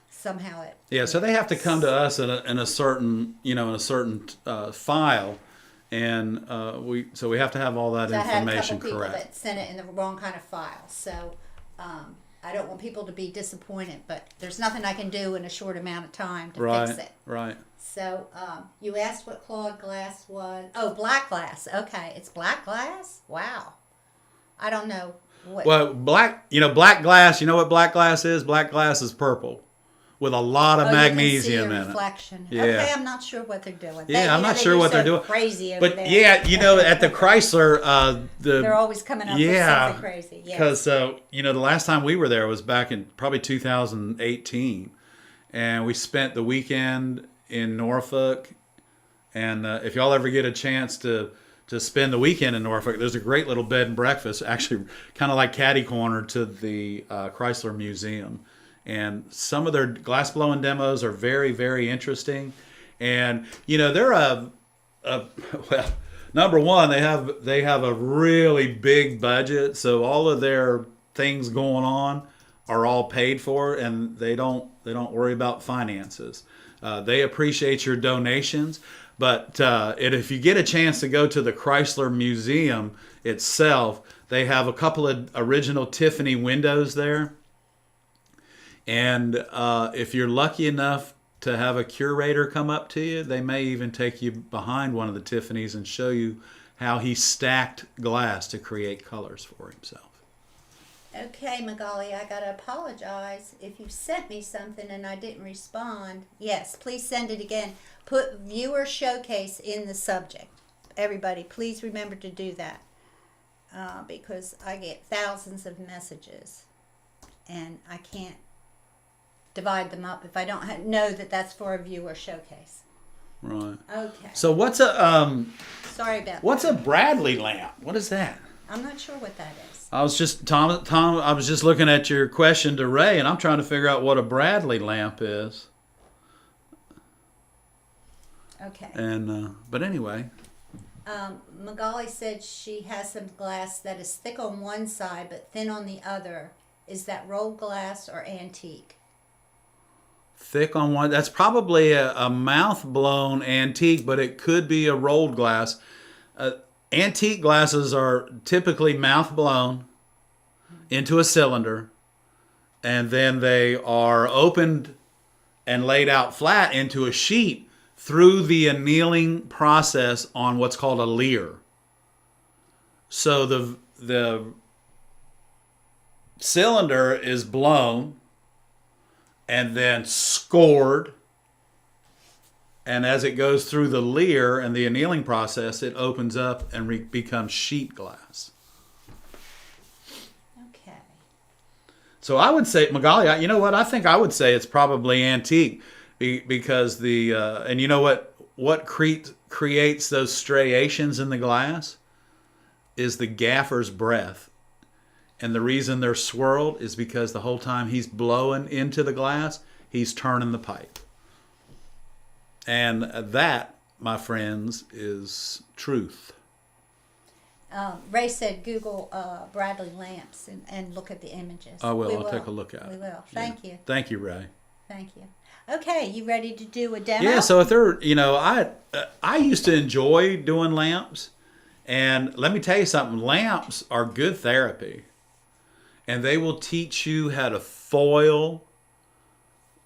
somehow it. Yeah, so they have to come to us in a certain file. And we have to have all that information I had a couple correct. people that sent it in the wrong kind of file, so I don't want people to be disappointed. But there's nothing I can do in a short amount of time to fix it. Right. So you asked what clawed glass was. Oh, black glass. Okay, it's black glass. Wow. I don't know Well, black glass, you know what black glass is? Black glass is purple with a lot of magnesium you can see a in reflection. it. Yeah. Okay, I'm not sure what they're doing. I'm not sure what they're doing. Crazy over but there. yeah, at the Chrysler, they're always coming up with something crazy. Because the last time we were there was back in probably 2018, and we spent the weekend in Norfolk. And if y'all ever get a chance to spend the weekend in Norfolk, there's a great little bed and breakfast, actually kind of like catty corner to the Chrysler Museum. And some of their glass blowing demos are very, very interesting. And they're well, number one, they have a really big budget, so all of their things going on are all paid for, and they don't worry about finances. They appreciate your donations, but if you get a chance to go to the Chrysler Museum itself, they have a couple of original Tiffany windows there. And if you're lucky enough to have a curator come up to you, they may even take you behind one of the Tiffany's and show you how he stacked glass to create colors for himself. Okay, Magali, I gotta apologize if you sent me something and I didn't respond. Yes, please send it again. Put viewer showcase in the subject. Everybody, please remember to do that because I get thousands of messages and I can't divide them up if I don't know that that's for a viewer showcase. Right. Okay. So what's a Sorry about what's that. a Bradley lamp? What is that? I'm not sure what that is. I was just Tom. I was just looking at your question to Ray, and I'm trying to figure out what a Bradley lamp is. Okay. And but anyway. Magali said she has some glass that is thick on one side but thin on the other. Is that rolled glass or antique? Thick on one. That's probably a mouth blown antique, but it could be a rolled glass. Antique glasses are typically mouth blown into a cylinder, and then they are opened and laid out flat into a sheet through the annealing process on what's called a leer. So the cylinder is blown and then scored, and as it goes through the leer and the annealing process, it opens up and becomes sheet glass. Okay. So I would say, Magali, you know what? I think I would say it's probably antique because and you know what creates those striations in the glass is the gaffer's breath. And the reason they're swirled is because the whole time he's blowing into the glass, he's turning the pipe. And that, my friends, is truth. Ray said Google Bradley lamps and look at the images. I will. I'll take a look at it. We will. Thank you. Thank you, Ray. Thank you. Okay, you ready to do a demo? Yeah, so if they're, I used to enjoy doing lamps. And let me tell you something, lamps are good therapy. And they will teach you how to foil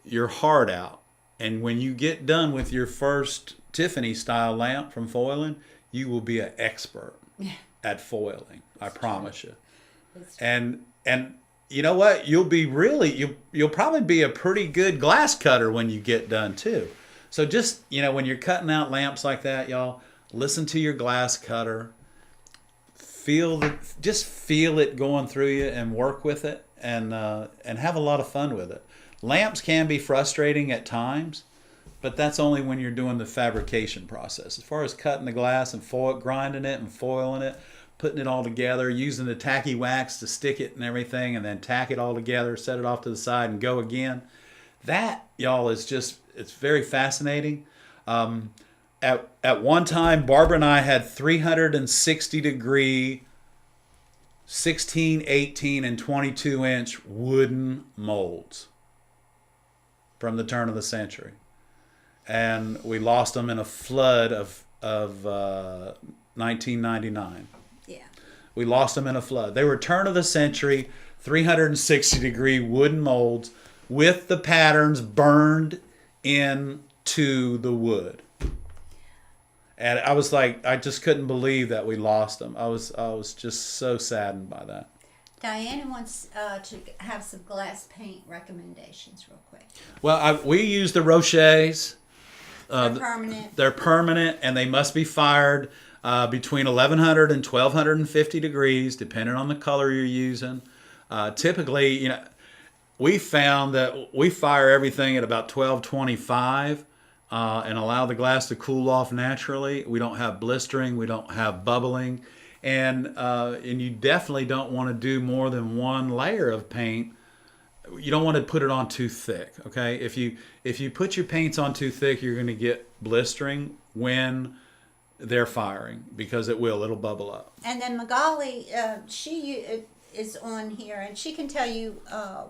your heart out. And when you get done with your first Tiffany style lamp from foiling, you will be an expert at foiling. I promise you. And you know what? You'll probably be a pretty good glass cutter when you get done too. So just, when you're cutting out lamps like that, y'all, listen to your glass cutter. Just feel it going through you and work with it and have a lot of fun with it. Lamps can be frustrating at times, but that's only when you're doing the fabrication process. As far as cutting the glass and grinding it and foiling it, putting it all together, using the tacky wax to stick it and everything, and then tack it all together, set it off to the side and go again. That, y'all, it's very fascinating. At one time, Barbara and I had 360 degree, 16, 18, and 22 inch wooden molds from the turn of the century. And we lost them in a flood of 1999. Yeah. We lost them in a flood. They were turn of the century, 360 degree wooden molds with the patterns burned into the wood. And I was like, I just couldn't believe that we lost them. I was just so saddened by that. Diana wants to have some glass paint recommendations real quick. Well, we use the rochets. They're permanent. They're permanent, and they must be fired between 1100 and 1250 degrees, depending on the color you're using. Typically, we found that we fire everything at about 1225 and allow the glass to cool off naturally. We don't have blistering. We don't have bubbling. And you definitely don't want to do more than one layer of paint. You don't want to put it on too thick, okay? If you put your paints on too thick, you're going to get blistering when they're firing, because it'll bubble up. And then Magali, she is on here, and she can tell you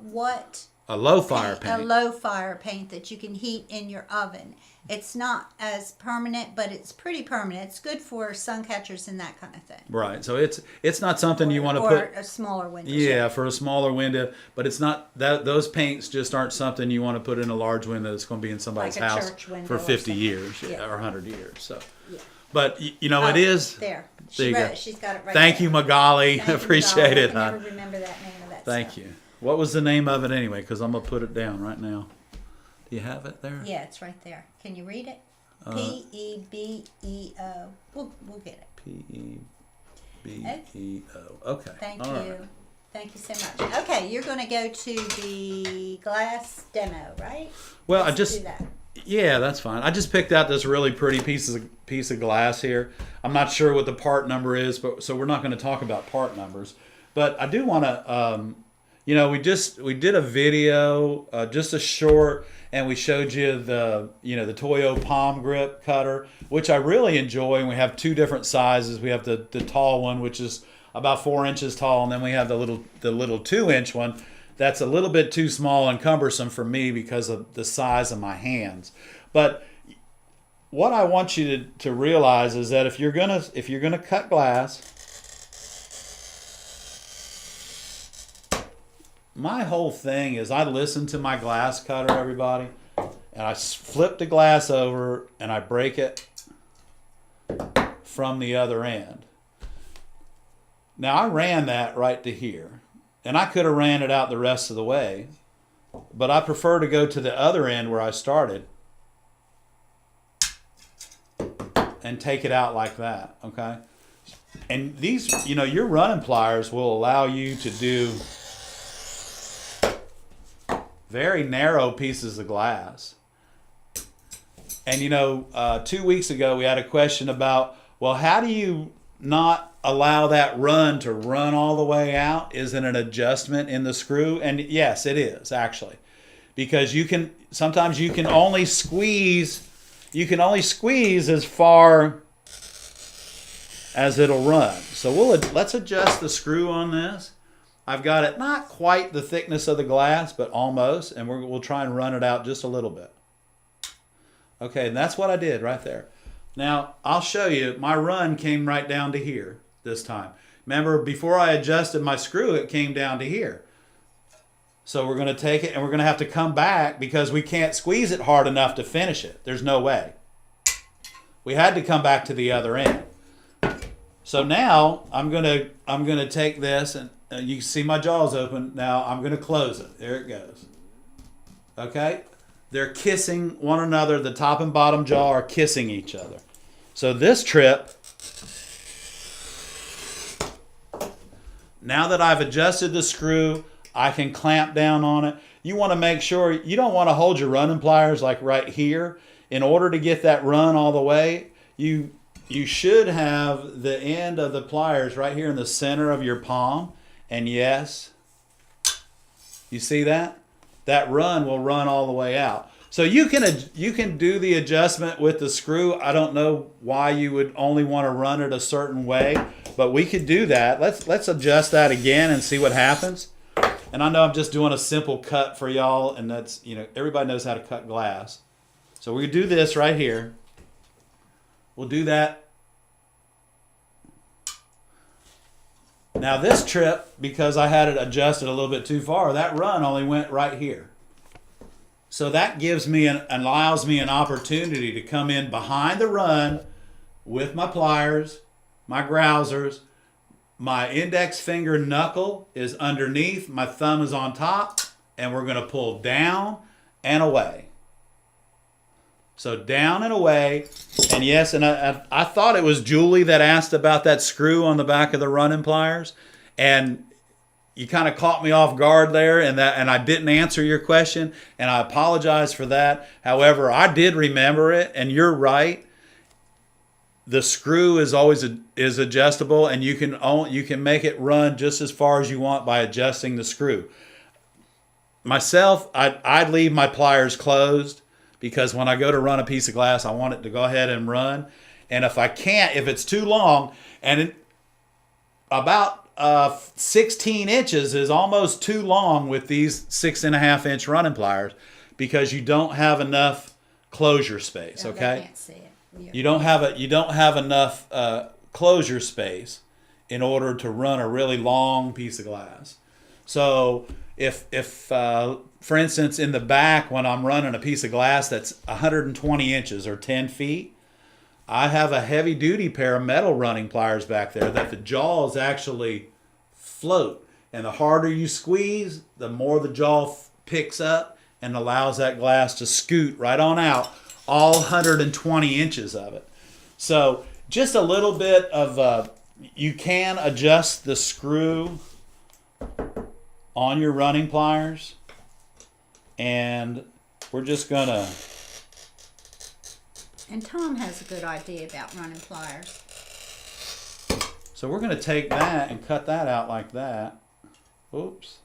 what a low fire paint. A low fire paint that you can heat in your oven. It's not as permanent, but it's pretty permanent. It's good for sun catchers and that kind of thing. Right. So it's not something you want to put. Or a smaller window. Yeah, for a smaller window, but it's not that those paints just aren't something you want to put in a large window that's going to be in somebody's like a house church window for 50 years, yeah. Or 100 years. So, yeah. But it is there. There you go. She's got it right. Thank there. you, Magali. Thank you, Appreciate Magali. it. I never remember that name of that. Thank stuff. you. What was the name of it anyway? Because I'm gonna put it down right now. Do you have it there? Yeah, it's right there. Can you read it? P-E-B-E-O. We'll get it. P-E-B-E-O. Okay. Thank All you. right. Thank you so much. Okay, you're going to go to the glass demo, right? Well, Let's do that. Yeah, that's fine. I just picked out this really pretty piece of glass here. I'm not sure what the part number is, but so we're not going to talk about part numbers. But I do want to, we did a video, just a short, and we showed you the Toyo palm grip cutter, which I really enjoy. And we have two different sizes. We have the tall one, which is about 4 inches tall, and then we have the little 2-inch one. That's a little bit too small and cumbersome for me because of the size of my hands. But what I want you to realize is that if you're gonna cut glass, my whole thing is I listen to my glass cutter, everybody, and I flip the glass over and I break it from the other end. Now I ran that right to here. And I could have ran it out the rest of the way, but I prefer to go to the other end where I started and take it out like that, okay? And these, your running pliers will allow you to do very narrow pieces of glass. And 2 weeks ago we had a question about, well, how do you not allow that run to run all the way out? Is it an adjustment in the screw? And yes, it is actually, because sometimes you can only squeeze as far as it'll run. So let's adjust the screw on this. I've got it not quite the thickness of the glass, but almost, and we'll try and run it out just a little bit. Okay, and that's what I did right there. Now I'll show you, my run came right down to here this time. Remember, before I adjusted my screw, it came down to here. So we're going to take it and we're going to have to come back because we can't squeeze it hard enough to finish it. There's no way. We had to come back to the other end. So now I'm going to take this, and you can see my jaws open. Now I'm going to close it. There it goes. Okay? They're kissing one another. The top and bottom jaw are kissing each other. So this trip, now that I've adjusted the screw, I can clamp down on it. You want to make sure, you don't want to hold your running pliers like right here. In order to get that run all the way, you should have the end of the pliers right here in the center of your palm. And yes, you see that? That run will run all the way out. So you can do the adjustment with the screw. I don't know why you would only want to run it a certain way, but we could do that. Let's adjust that again and see what happens. And I know I'm just doing a simple cut for y'all, and that's, everybody knows how to cut glass. So we do this right here. We'll do that. Now this trip, because I had it adjusted a little bit too far, that run only went right here. So that gives me allows me an opportunity to come in behind the run with my pliers, my grousers, my index finger knuckle is underneath, my thumb is on top, and we're going to pull down and away. So down and away. And yes, and I thought it was Julie that asked about that screw on the back of the running pliers. And you kind of caught me off guard there, and I didn't answer your question, and I apologize for that. However, I did remember it, and you're right. The screw is always is adjustable, and you can make it run just as far as you want by adjusting the screw. Myself, I'd leave my pliers closed, because when I go to run a piece of glass, I want it to go ahead and run. And if I can't, if it's too long, and about 16 inches is almost too long with these 6.5 inch running pliers, because you don't have enough closure space. Okay, they can't see it. You don't have enough closure space in order to run a really long piece of glass. So if for instance, in the back, when I'm running a piece of glass that's 120 inches or 10 feet, I have a heavy duty pair of metal running pliers back there that the jaws actually float. And the harder you squeeze, the more the jaw picks up and allows that glass to scoot right on out, all 120 inches of it. So just a little bit of, you can adjust the screw on your running pliers. And we're just going to... And Tom has a good idea about running pliers. So we're going to take that and cut that out like that. Oops.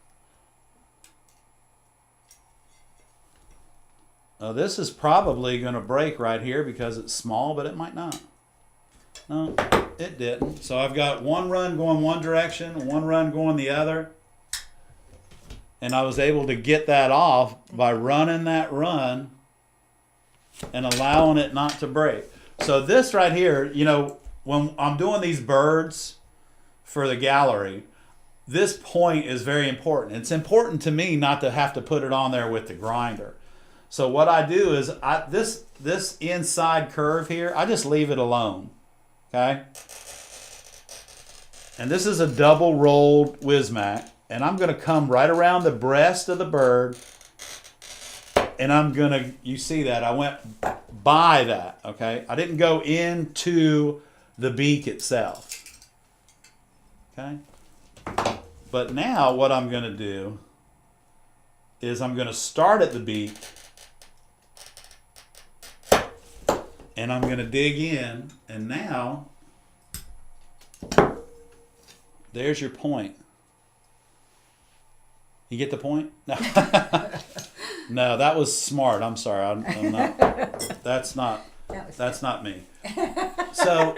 Now this is probably going to break right here because it's small, but it might not. No, it didn't. So I've got one run going one direction, one run going the other. And I was able to get that off by running that run and allowing it not to break. So this right here, you know, when I'm doing these birds for the gallery, this point is very important. It's important to me not to have to put it on there with the grinder. So what I do is this inside curve here, I just leave it alone. Okay? And this is a double rolled Wismac. And I'm going to come right around the breast of the bird. And I'm going to, you see that, I went by that, okay? I didn't go into the beak itself. Okay? But now what I'm going to do is I'm going to start at the beak. And I'm going to dig in. And now, there's your point. You get the point? No, no, that was smart. I'm sorry. I'm not. That's not me. So.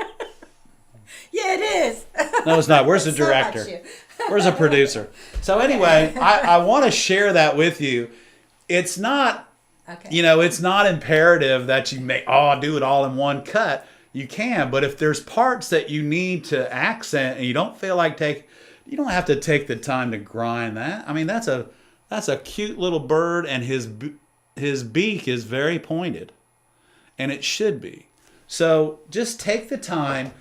Yeah, it is. No, it's not. Where's the director? Where's the producer? So anyway, I want to share that with you. It's not, you know, it's not imperative that you do it all in one cut. You can, but if there's parts that you need to accent and you don't feel like you don't have to take the time to grind that. I mean, that's a cute little bird, and his beak is very pointed, and it should be. So just take the time.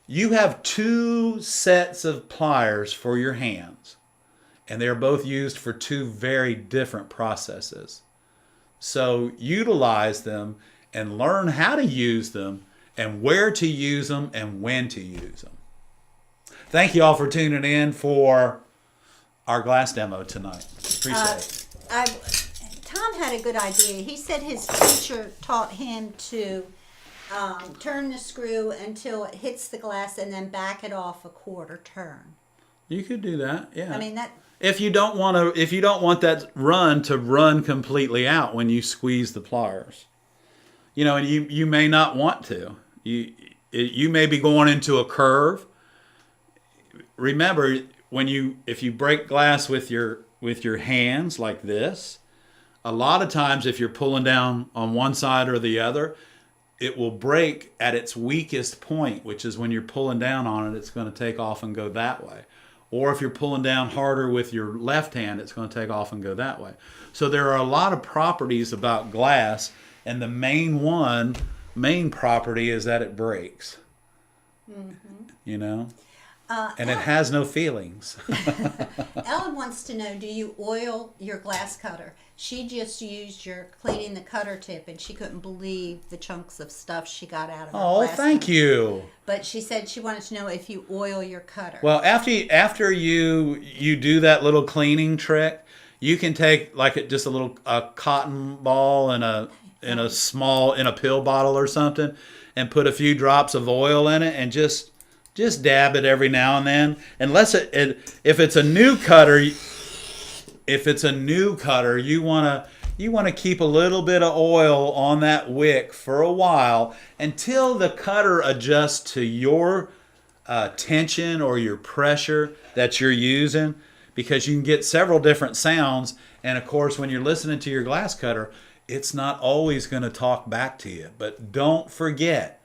You have 2 sets of pliers for your hands, and they're both used for 2 very different processes. So utilize them and learn how to use them and where to use them and when to use them. Thank you all for tuning in for our glass demo tonight. Appreciate it. Tom had a good idea. He said his teacher taught him to turn the screw until it hits the glass and then back it off a quarter turn. You could do that, yeah. I mean that. If you don't want that run to run completely out when you squeeze the pliers, you know, and you may not want to. You may be going into a curve. Remember, if you break glass with your hands like this, a lot of times if you're pulling down on one side or the other, it will break at its weakest point, which is when you're pulling down on it, it's going to take off and go that way. Or if you're pulling down harder with your left hand, it's going to take off and go that way. So there are a lot of properties about glass, and the main property is that it breaks. Mm-hmm. You know? And it has no feelings. Ellen wants to know, do you oil your glass cutter? She just used your cleaning the cutter tip, and she couldn't believe the chunks of stuff she got out of her Oh, glass thank cutter. you. But she said she wanted to know if you oil your cutter. Well, after you do that little cleaning trick, you can take like just a cotton ball in a pill bottle or something, and put a few drops of oil in it, and just dab it every now and then. Unless if it's a new cutter, you wanna keep a little bit of oil on that wick for a while until the cutter adjusts to your tension or your pressure that you're using, because you can get several different sounds. And of course, when you're listening to your glass cutter, it's not always going to talk back to you. But don't forget,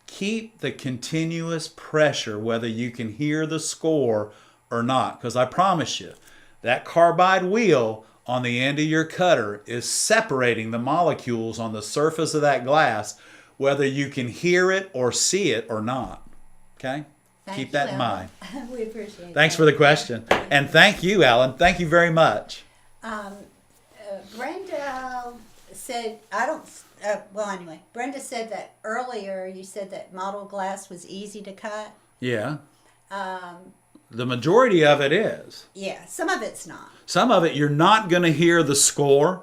keep the continuous pressure whether you can hear the score or not, because I promise you, that carbide wheel on the end of your cutter is separating the molecules on the surface of that glass, whether you can hear it or see it or not. Okay? Keep that in mind. We appreciate it. Thanks for the question. And thank you, Alan. Thank you very much. Brenda said, Brenda said that earlier you said that mottled glass was easy to cut. Yeah. The majority of it is. Yeah, some of it's not. Some of it, you're not going to hear the score.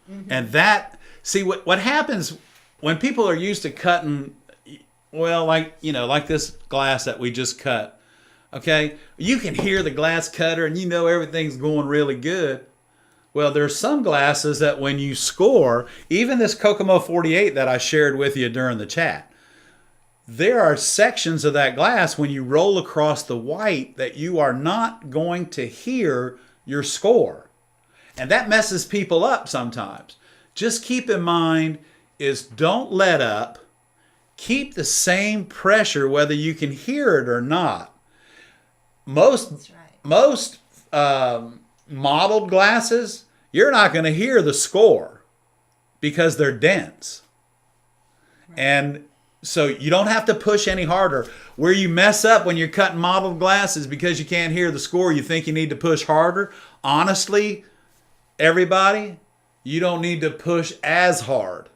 Mm-hmm. And what happens when people are used to cutting, well, like this glass that we just cut. Okay? You can hear the glass cutter and everything's going really good. Well, there's some glasses that when you score, even this Kokomo 48 that I shared with you during the chat, there are sections of that glass when you roll across the white that you are not going to hear your score. And that messes people up sometimes. Just keep in mind is don't let up. Keep the same pressure whether you can hear it or not. Most mottled glasses, you're not going to hear the score because they're dense. Right. And so you don't have to push any harder. Where you mess up when you're cutting mottled glasses because you can't hear the score, you think you need to push harder. Honestly, everybody, you don't need to push as hard.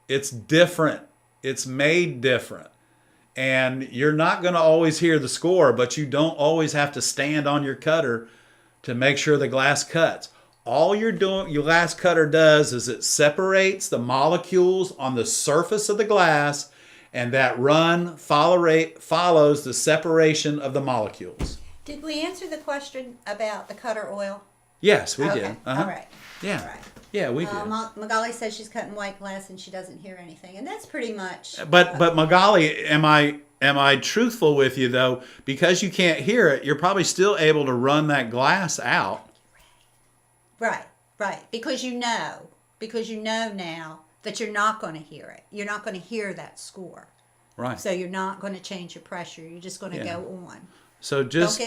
It's different. It's made different. And you're not going to always hear the score, but you don't always have to stand on your cutter to make sure the glass cuts. All your glass cutter does is it separates the molecules on the surface of the glass, and that run follows the separation of the molecules. Did we answer the question about the cutter oil? Yes, we did. All right. Yeah. All right. Yeah, we did. Magali says she's cutting white glass and she doesn't hear anything, and that's pretty much. But Magali, am I truthful with you though? Because you can't hear it, you're probably still able to run that glass out. Right. Because you know now that you're not going to hear it. You're not going to hear that score. Right. So you're not going to change your pressure. You're just going to go on. So just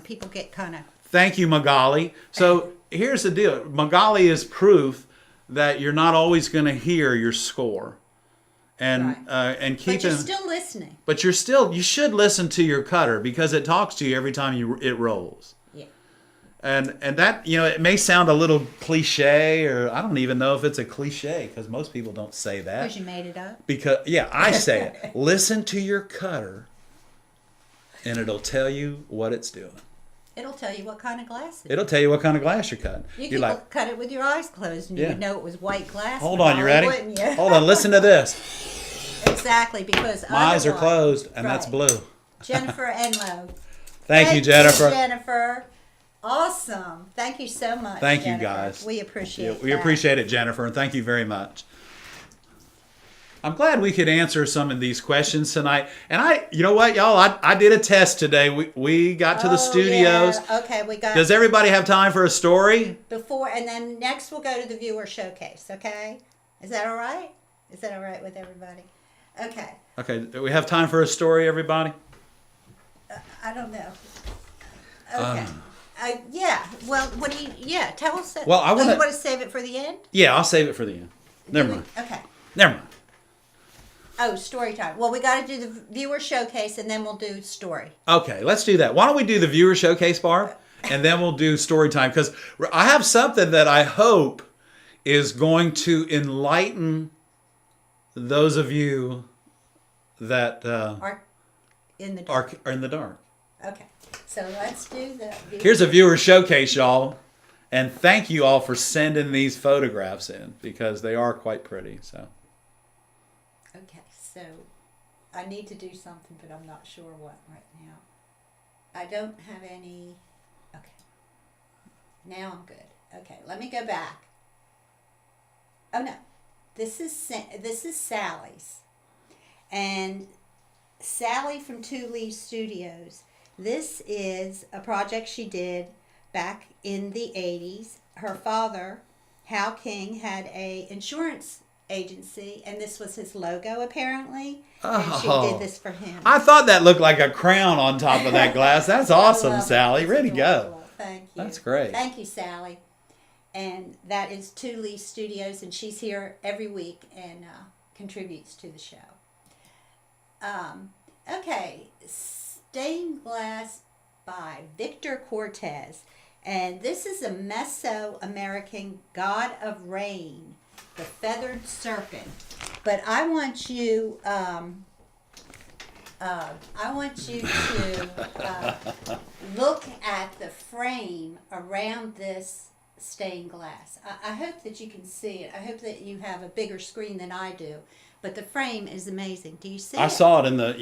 people get kind of. Thank you, Magali. So here's the deal. Magali is proof that you're not always going to hear your score. And keep. But you're still listening. But you should listen to your cutter because it talks to you every time it rolls. Yeah. And that, it may sound a little cliche, or I don't even know if it's a cliche because most people don't say that. Because you made it up. I say it. Listen to your cutter and it'll tell you what it's doing. It'll tell you what kind of glass it is. It'll tell you what kind of glass you're cutting. You could cut it with your eyes closed and you would know it was white glass. Hold on, you ready? Wouldn't you? Hold on, listen to this. Exactly, because my eyes are closed and that's blue. Jennifer Enlow. Thank you, Jennifer. Jennifer. Awesome. Thank you so much. Thank Jennifer. you, guys. We appreciate it. We appreciate it, Jennifer, and thank you very much. I'm glad we could answer some of these questions tonight. And you know what, y'all? I did a test today. We got to the studios. Yeah. Okay, we got. Does everybody have time for a story? And then next we'll go to the viewer showcase, okay? Is that all right? Is that all right with everybody? Okay. Okay, do we have time for a story, everybody? I don't know. Okay. Well, tell us that. Well, you want to save it for the end? Yeah, I'll save it for the end. Never mind. Okay. Never mind. Oh, story time. Well, we got to do the viewer showcase, and then we'll do story. Okay, let's do that. Why don't we do the viewer showcase, Barb? And then we'll do story time. Because I have something that I hope is going to enlighten those of you that Are in the dark. are in the dark. Okay, so let's do the viewer. Here's a viewer showcase, y'all. And thank you all for sending these photographs in, because they are quite pretty. So. Okay, so I need to do something, but I'm not sure what right now. I don't have any. Okay. Now I'm good. Okay, let me go back. Oh no, this is Sally's, and Sally from Two Leaves Studios. This is a project she did back in the 80s. Her father, Hal King, had a insurance agency, and this was his logo apparently. And she did this for him. I thought that looked like a crown on top of that glass. That's awesome, Sally. Ready to go. Thank you. That's great. Thank you, Sally. And that is Two Leaves Studios, and she's here every week and contributes to the show. Okay, Stained Glass by Victor Cortez. And this is a Mesoamerican god of rain, the feathered serpent. But I want you to look at the frame around this stained glass. I hope that you can see it. I hope that you have a bigger screen than I do. But the frame is amazing. Do you see it? I saw it in the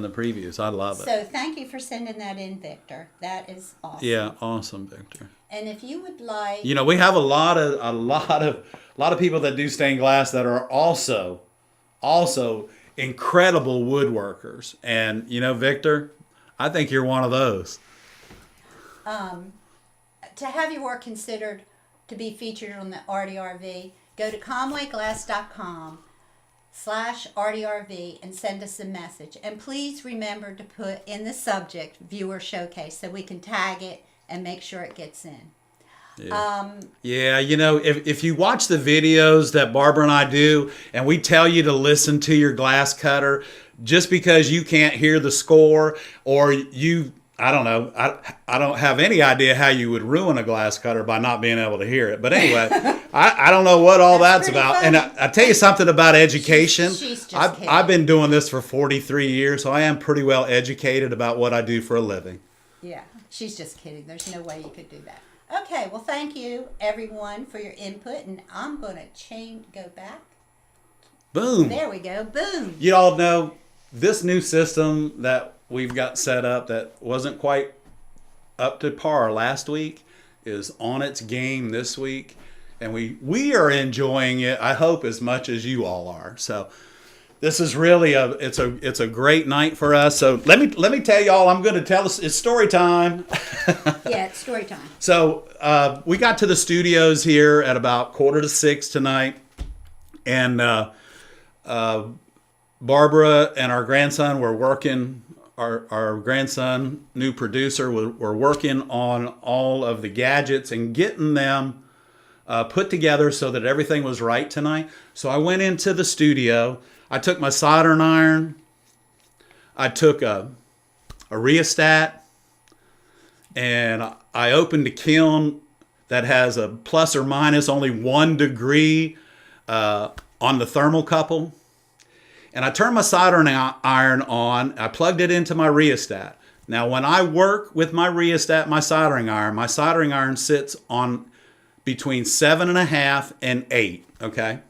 previews. I love it. So thank you for sending that in, Victor. That is awesome. Yeah, awesome, Victor. And if you would like, you know, we have a lot of people that do stained glass that are also incredible woodworkers. And you know, Victor, I think you're one of those. to have your work considered to be featured on the RDRV, go to conwayglass.com/RDRV and send us a message. And please remember to put in the subject viewer showcase so we can tag it and make sure it gets in. Yeah, you know, if you watch the videos that Barbara and I do, and we tell you to listen to your glass cutter, just because you can't hear the score, or I don't know, I don't have any idea how you would ruin a glass cutter by not being able to hear it. But anyway, I don't know what all that's about. Funny. And I tell you something about education. She's just kidding. I've been doing this for 43 years, so I am pretty well educated about what I do for a living. Yeah, she's just kidding. There's no way you could do that. Okay, well, thank you, everyone, for your input. And I'm going to go back. Boom. There we go. Boom. You all know this new system that we've got set up that wasn't quite up to par last week is on its game this week. And we are enjoying it, I hope, as much as you all are. So this is really it's a great night for us. So let me tell y'all, I'm going to tell us, it's story time. Yeah, it's story time. So we got to the studios here at about 5:45 tonight, and Barbara and our grandson were working. Our grandson, new producer, were working on all of the gadgets and getting them put together so that everything was right tonight. So I went into the studio. I took my soldering iron. I took a rheostat. And I opened a kiln that has a plus or minus only 1 degree on the thermocouple. And I turned my soldering iron on. I plugged it into my rheostat. Now, when I work with my rheostat, my soldering iron sits on between 7.5 and 8, okay?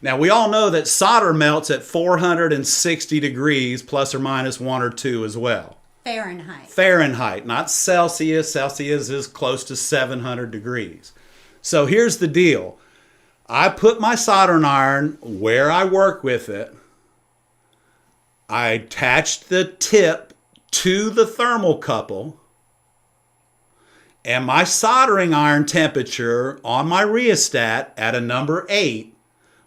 Now, we all know that solder melts at 460 degrees, plus or minus 1 or 2 as well. Fahrenheit, not Celsius. Celsius is close to 700 degrees. So here's the deal. I put my soldering iron where I work with it. I attached the tip to the thermocouple. And my soldering iron temperature on my rheostat at a number 8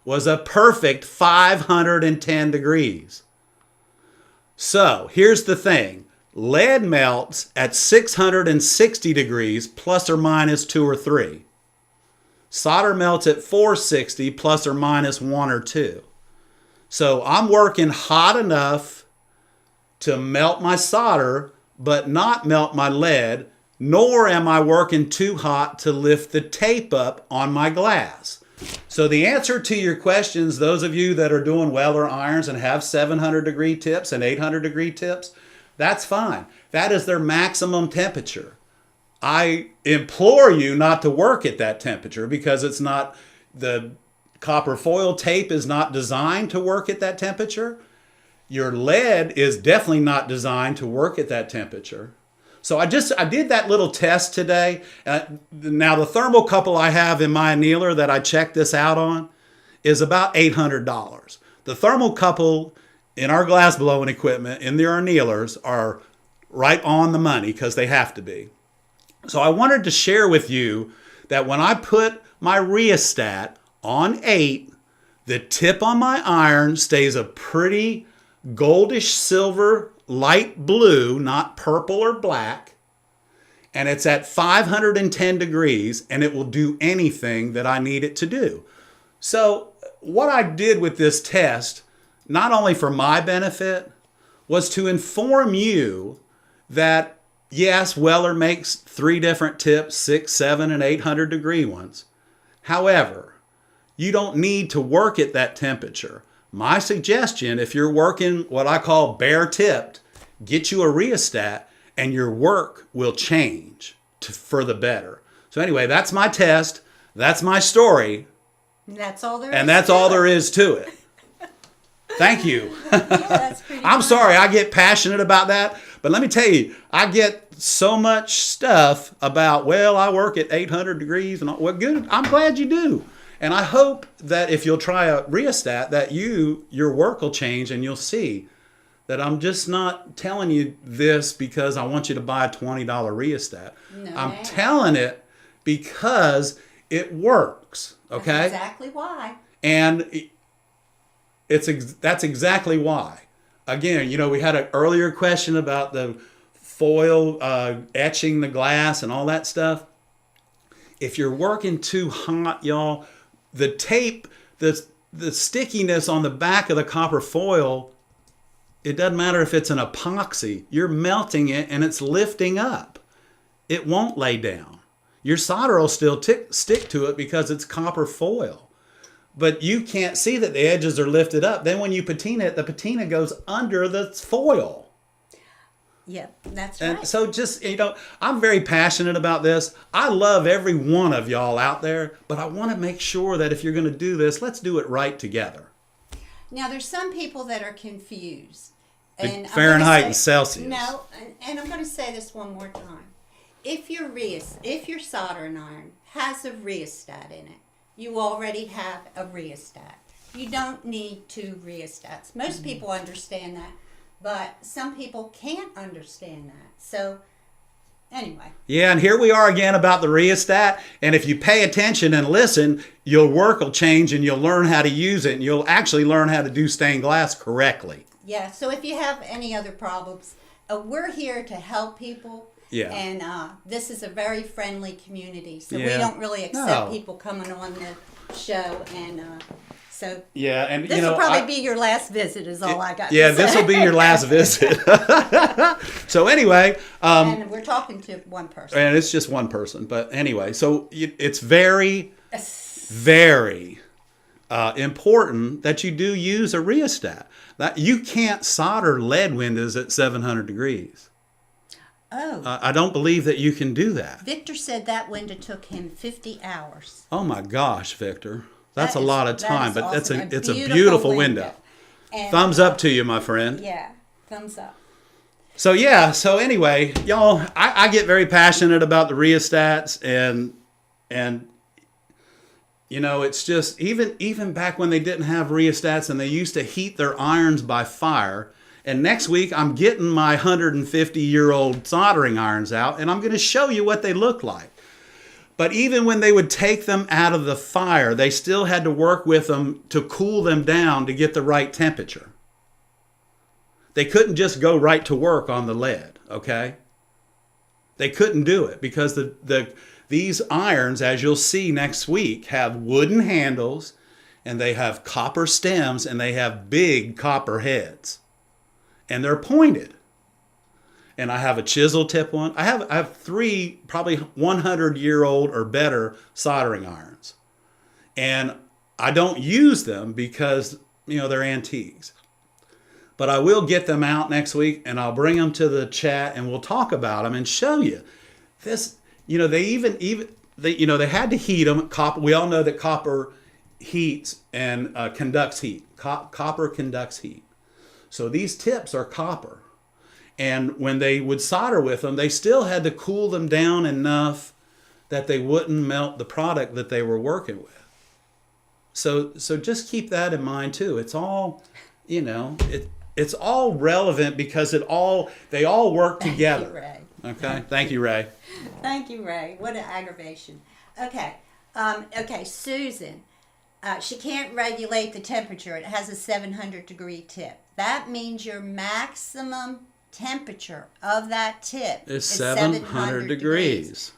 was a perfect 510 degrees. So here's the thing. Lead melts at 660 degrees, plus or minus 2 or 3. Solder melts at 460, plus or minus 1 or 2. So I'm working hot enough to melt my solder, but not melt my lead, nor am I working too hot to lift the tape up on my glass. So the answer to your questions, those of you that are doing Weller irons and have 700 degree tips and 800 degree tips, that's fine. That is their maximum temperature. I implore you not to work at that temperature because it's not, the copper foil tape is not designed to work at that temperature. Your lead is definitely not designed to work at that temperature. So I did that little test today. Now the thermocouple I have in my annealer that I checked this out on is about $800. The thermocouple in our glass blowing equipment in their annealers are right on the money because they have to be. So I wanted to share with you that when I put my rheostat on 8, the tip on my iron stays a pretty goldish silver, light blue, not purple or black, and it's at 510 degrees, and it will do anything that I need it to do. So what I did with this test, not only for my benefit, was to inform you that yes, Weller makes 3 different tips, 6, 7, and 800 degree ones. However, you don't need to work at that temperature. My suggestion, if you're working what I call bare tipped, get you a rheostat and your work will change for the better. So anyway, that's my test. That's my story. That's all there is. And that's all there is to it. Thank you. Yeah, that's pretty I'm fun. sorry I get passionate about that, but let me tell you, I get so much stuff about, well, I work at 800 degrees and all. Well, good. I'm glad you do. And I hope that if you'll try a rheostat, that your work will change and you'll see that I'm just not telling you this because I want you to buy a $20 rheostat. No, I'm telling it because it works, okay? That's exactly why. And that's exactly why. Again, we had an earlier question about the foil etching the glass and all that stuff. If you're working too hot, y'all, the tape, the stickiness on the back of the copper foil, it doesn't matter if it's an epoxy. You're melting it and it's lifting up. It won't lay down. Your solder will still stick to it because it's copper foil. But you can't see that the edges are lifted up. Then when you patina it, the patina goes under the foil. Yep, that's And right. so just, I'm very passionate about this. I love every one of y'all out there, but I want to make sure that if you're going to do this, let's do it right together. Now, there's some people that are confused. And Fahrenheit and Celsius. No, and I'm going to say this one more time. If your soldering iron has a rheostat in it, you already have a rheostat. You don't need 2 rheostats. Most people understand that, but some people can't understand that. So, anyway. Yeah, and here we are again about the rheostat. And if you pay attention and listen, your work will change and you'll learn how to use it. And you'll actually learn how to do stained glass correctly. Yeah, so if you have any other problems, we're here to help people. Yeah. And this is a very friendly community. So we Yeah. don't really accept No. people coming on the show. And so Yeah, and this will probably be your last visit is all I got Yeah, to say. this will be your last visit. So anyway, and we're talking to one person. and it's just one person. But anyway, so it's very, very important that you do use a rheostat. That you can't solder lead windows at 700 degrees. Oh. I don't believe that you can do that. Victor said that window took him 50 hours. Oh my gosh, Victor. That's That a is- lot of that time, is but awesome. it's a beautiful window. And, Thumbs up to you, my friend. Yeah, thumbs up. So yeah, so anyway, y'all, I get very passionate about the rheostats and it's just even back when they didn't have rheostats and they used to heat their irons by fire. And next week I'm getting my 150-year-old soldering irons out and I'm going to show you what they look like. But even when they would take them out of the fire, they still had to work with them to cool them down to get the right temperature. They couldn't just go right to work on the lead, okay? They couldn't do it because these irons, as you'll see next week, have wooden handles and they have copper stems, and they have big copper heads, and they're pointed. And I have a chisel tip one. I have 3 probably 100-year-old or better soldering irons. And I don't use them because, they're antiques. But I will get them out next week, and I'll bring them to the chat, and we'll talk about them and show you. This, they had to heat them. Copper. We all know that copper heats and conducts heat. Copper conducts heat. So these tips are copper. And when they would solder with them, they still had to cool them down enough that they wouldn't melt the product that they were working with. So just keep that in mind too. It's all, it's all relevant because they all work together. Ray. Okay. Thank you, Ray. Thank you, Ray. What an aggravation. Okay. Susan. She can't regulate the temperature. It has a 700-degree tip. That means your maximum temperature of that tip is 700 degrees.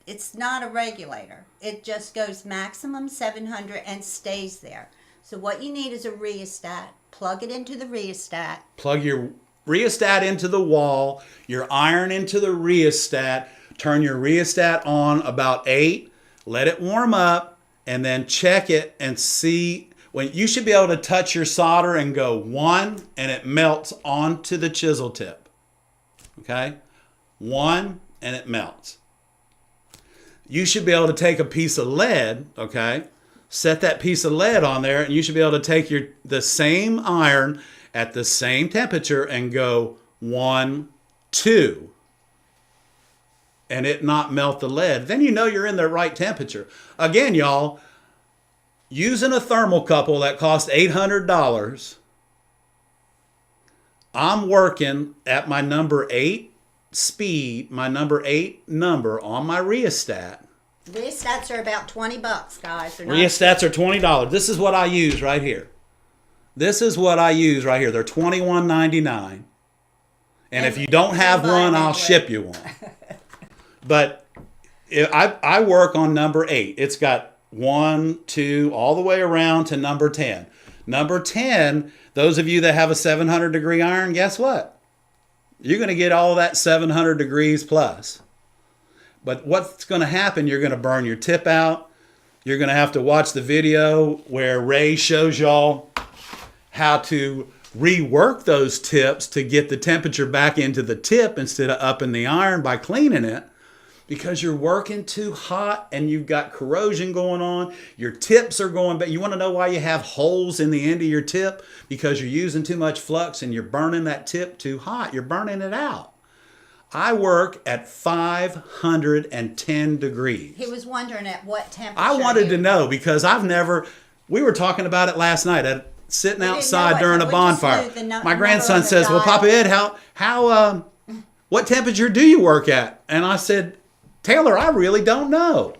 It's not a regulator. It just goes maximum 700 and stays there. So what you need is a rheostat. Plug it into the rheostat. Plug your rheostat into the wall, your iron into the rheostat. Turn your rheostat on about 8. Let it warm up, and then check it and see. When you should be able to touch your solder and go 1, and it melts onto the chisel tip. Okay? 1, and it melts. You should be able to take a piece of lead, okay? Set that piece of lead on there, and you should be able to take the same iron at the same temperature and go 1, 2, and it not melt the lead. Then you're in the right temperature. Again, y'all, using a thermocouple that costs $800, I'm working at my number 8 speed, my number 8 number on my rheostat. Rheostats are about $20, guys. Rheostats are $20. This is what I use right here. They're $21.99. And if you don't have one, I'll ship you one. But I work on number 8. It's got 1, 2, all the way around to number 10. Number 10, those of you that have a 700-degree iron, guess what? You're going to get all that 700 degrees plus. But what's going to happen, you're going to burn your tip out. You're going to have to watch the video where Ray shows y'all how to rework those tips to get the temperature back into the tip instead of up in the iron by cleaning it. Because you're working too hot and you've got corrosion going on. Your tips are going back. You want to know why you have holes in the end of your tip? Because you're using too much flux and you're burning that tip too hot. You're burning it out. I work at 510 degrees. He was wondering at what temperature. I wanted to know because we were talking about it last night sitting outside during a bonfire. My grandson says, well, Papa Ed, what temperature do you work at? And I said, Taylor, I really don't know.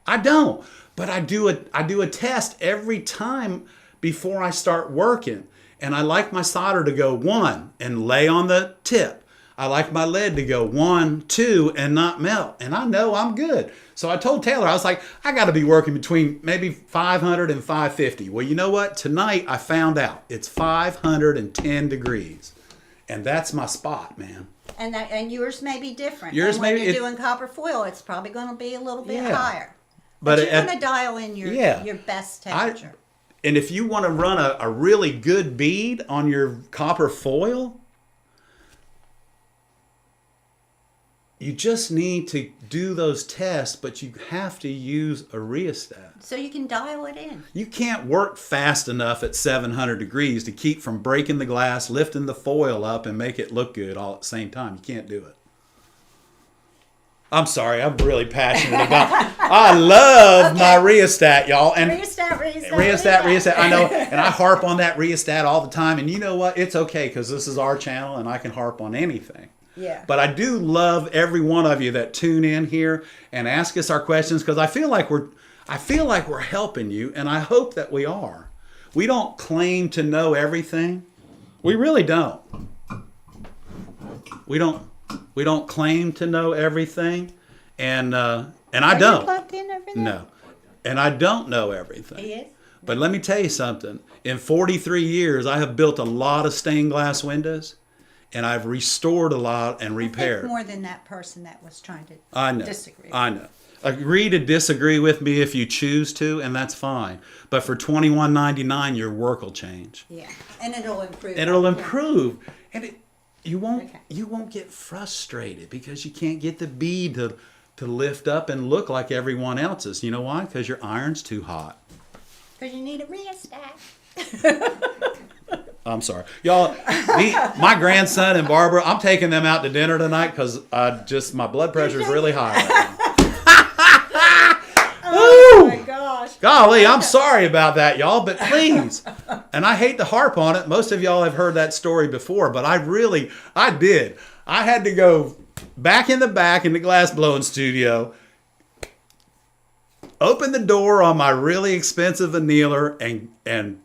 I don't. But I do a test every time before I start working. And I like my solder to go 1 and lay on the tip. I like my lead to go 1, 2 and not melt. And I know I'm good. So I told Taylor, I was like, I got to be working between maybe 500 and 550. Well, you know what? Tonight I found out it's 510 degrees. And that's my spot, man. And yours may be different. Yours and when you're doing copper foil, it's probably going to be a little bit higher. But you're going to dial in your best temperature. And if you want to run a really good bead on your copper foil, you just need to do those tests, but you have to use a rheostat. So you can dial it in. You can't work fast enough at 700 degrees to keep from breaking the glass, lifting the foil up, and make it look good all at the same time. You can't do it. I'm sorry, I'm really passionate about I love my rheostat, y'all. And rheostat. I know, and I harp on that rheostat all the time. And you know what? It's okay because this is our channel and I can harp on anything. Yeah. But I do love every one of you that tune in here and ask us our questions because I feel like we're helping you, and I hope that we are. We don't claim to know everything. We really don't. We don't claim to know everything, and I don't. Are you plugged in over there? No, and I don't know everything. He is? But let me tell you something. In 43 years, I have built a lot of stained glass windows, and I've restored a lot and repaired. More than that person that was trying to disagree. I know. Agree to disagree with me if you choose to, and that's fine. But for $21.99, your work will change. Yeah, and it'll improve. And it'll improve, and you won't get frustrated because you can't get the bead to lift up and look like everyone else's. You know why? Because your iron's too hot. Because you need a rheostat. I'm sorry, y'all. My grandson and Barbara, I'm taking them out to dinner tonight because my blood pressure is really high right now. Oh my gosh. Golly, I'm sorry about that, y'all, but please. And I hate to harp on it. Most of y'all have heard that story before, but I did. I had to go back in the glass blowing studio, open the door on my really expensive annealer, and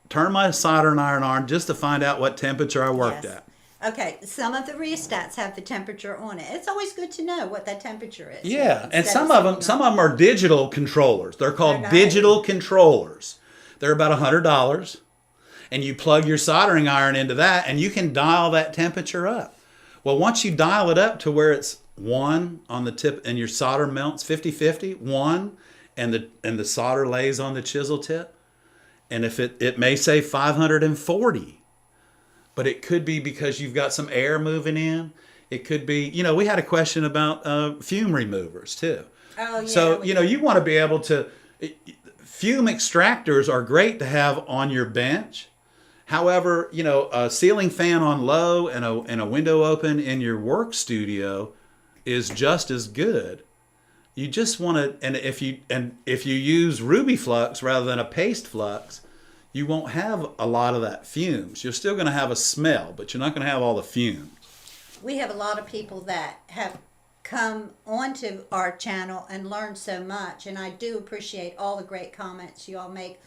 turn my soldering iron on just to find out what temperature I worked at. Okay, some of the rheostats have the temperature on it. It's always good to know what that temperature is. Yeah, and some of them are digital controllers. They're called digital controllers. They're about $100, and you plug your soldering iron into that, and you can dial that temperature up. Well, once you dial it up to where it's 1 on the tip, and your solder melts 50-50, 1, and the solder lays on the chisel tip, and if it may say 540. But it could be because you've got some air moving in. It could be, we had a question about fume removers too. Oh, yeah. So, you want to be able to, fume extractors are great to have on your bench. However, a ceiling fan on low and a window open in your work studio is just as good. You just want to, and if you use ruby flux rather than a paste flux, you won't have a lot of that fumes. You're still going to have a smell, but you're not going to have all the fumes. We have a lot of people that have come onto our channel and learned so much, and I do appreciate all the great comments you all make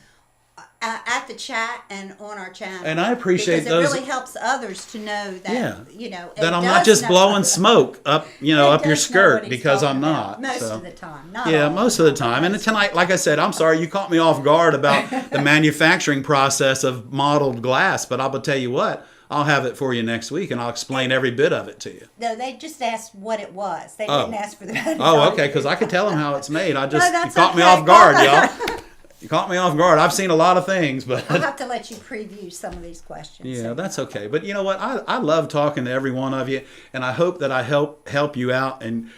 at the chat and on our channel. And I appreciate because it really helps others to know that that I'm not just blowing smoke up up your skirt, because I'm not. Most of the time. Most of the time. And tonight, like I said, I'm sorry you caught me off guard about the manufacturing process of mottled glass, but I'll tell you what, I'll have it for you next week, and I'll explain every bit of it to you. No, they just asked what it was. They didn't ask for the okay, because I could tell them how it's made. You caught me off guard, y'all. You caught me off guard. I've seen a lot of things, but I'll have to let you preview some of these questions. Yeah, that's okay. But you know what? I love talking to every one of you, and I hope that I help you out. And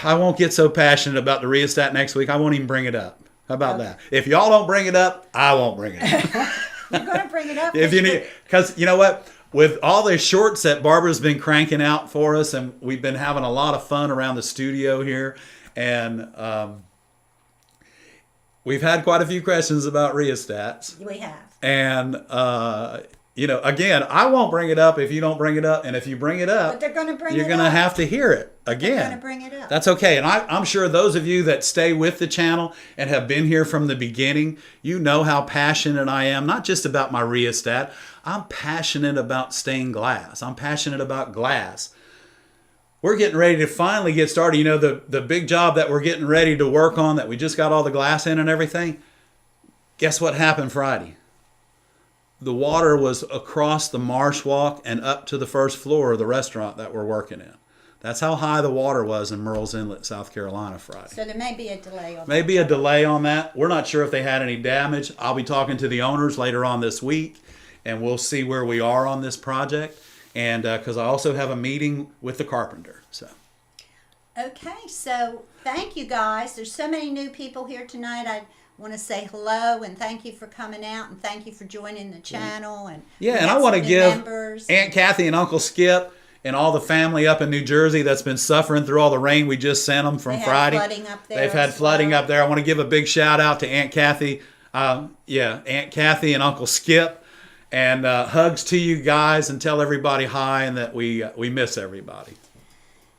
I won't get so passionate about the rheostat next week. I won't even bring it up. How about that? If y'all don't bring it up, I won't bring it up. You're going to bring it up? If you need, because you know what? With all the shorts that Barbara's been cranking out for us, and we've been having a lot of fun around the studio here, and we've had quite a few questions about rheostats. We have. And, again, I won't bring it up if you don't bring it up. And if you bring it up, but they're gonna bring you're going to have to hear it again. They're going to bring it up. That's okay. And I'm sure those of you that stay with the channel and have been here from the beginning, you know how passionate I am, not just about my rheostat. I'm passionate about stained glass. I'm passionate about glass. We're getting ready to finally get started. The big job that we're getting ready to work on, that we just got all the glass in and everything. Guess what happened Friday? The water was across the marsh walk and up to the first floor of the restaurant that we're working in. That's how high the water was in Murrells Inlet, South Carolina Friday. So there may be a delay on that. Maybe a delay on that. We're not sure if they had any damage. I'll be talking to the owners later on this week, and we'll see where we are on this project. And because I also have a meeting with the carpenter. Okay, so thank you guys. There's so many new people here tonight. I want to say hello and thank you for coming out and thank you for joining the channel. And I want to give Aunt Kathy and Uncle Skip and all the family up in New Jersey that's been suffering through all the rain we just sent them from Friday. Flooding up there. They've had flooding up there. I want to give a big shout out to Aunt Kathy. Aunt Kathy and Uncle Skip. And hugs to you guys, and tell everybody hi, and that we miss everybody.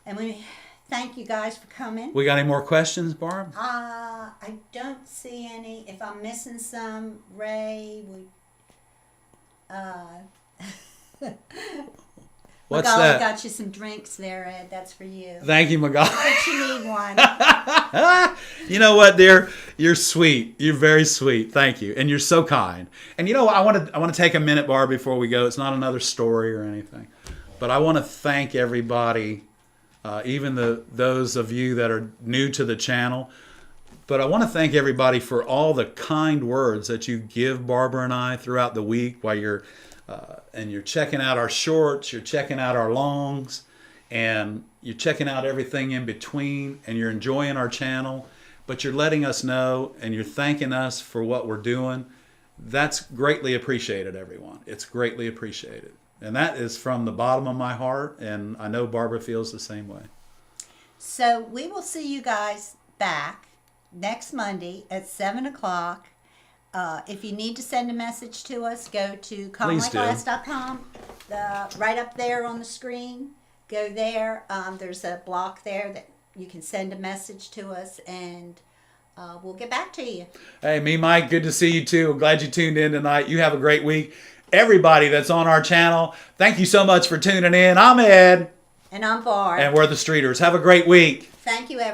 And we thank you guys for coming. We got any more questions, Barb? I don't see any. If I'm missing some, Ray, Well, What's Magali that? got you some drinks there, Ed. That's for you. Thank you, Magali. But you need one. You know what, dear? You're sweet. You're very sweet. Thank you, and you're so kind. And you know what? I want to take a minute, Barb, before we go. It's not another story or anything, but I want to thank everybody, even those of you that are new to the channel. But I want to thank everybody for all the kind words that you give Barbara and I throughout the week while you're checking out our shorts, you're checking out our longs, and you're checking out everything in between, and you're enjoying our channel, but you're letting us know and you're thanking us for what we're doing. That's greatly appreciated, everyone. It's greatly appreciated. And that is from the bottom of my heart, and I know Barbara feels the same way. So we will see you guys back next Monday at 7 o'clock. If you need to send a message to us, go to commonlightglass.com. Right up there on the screen, go there. There's a block there that you can send a message to us, and we'll get back to you. Hey, me, Mike, good to see you too. I'm glad you tuned in tonight. You have a great week. Everybody that's on our channel, thank you so much for tuning in. I'm Ed. And I'm Barb. And we're the Streeters. Have a great week. Thank you, everyone.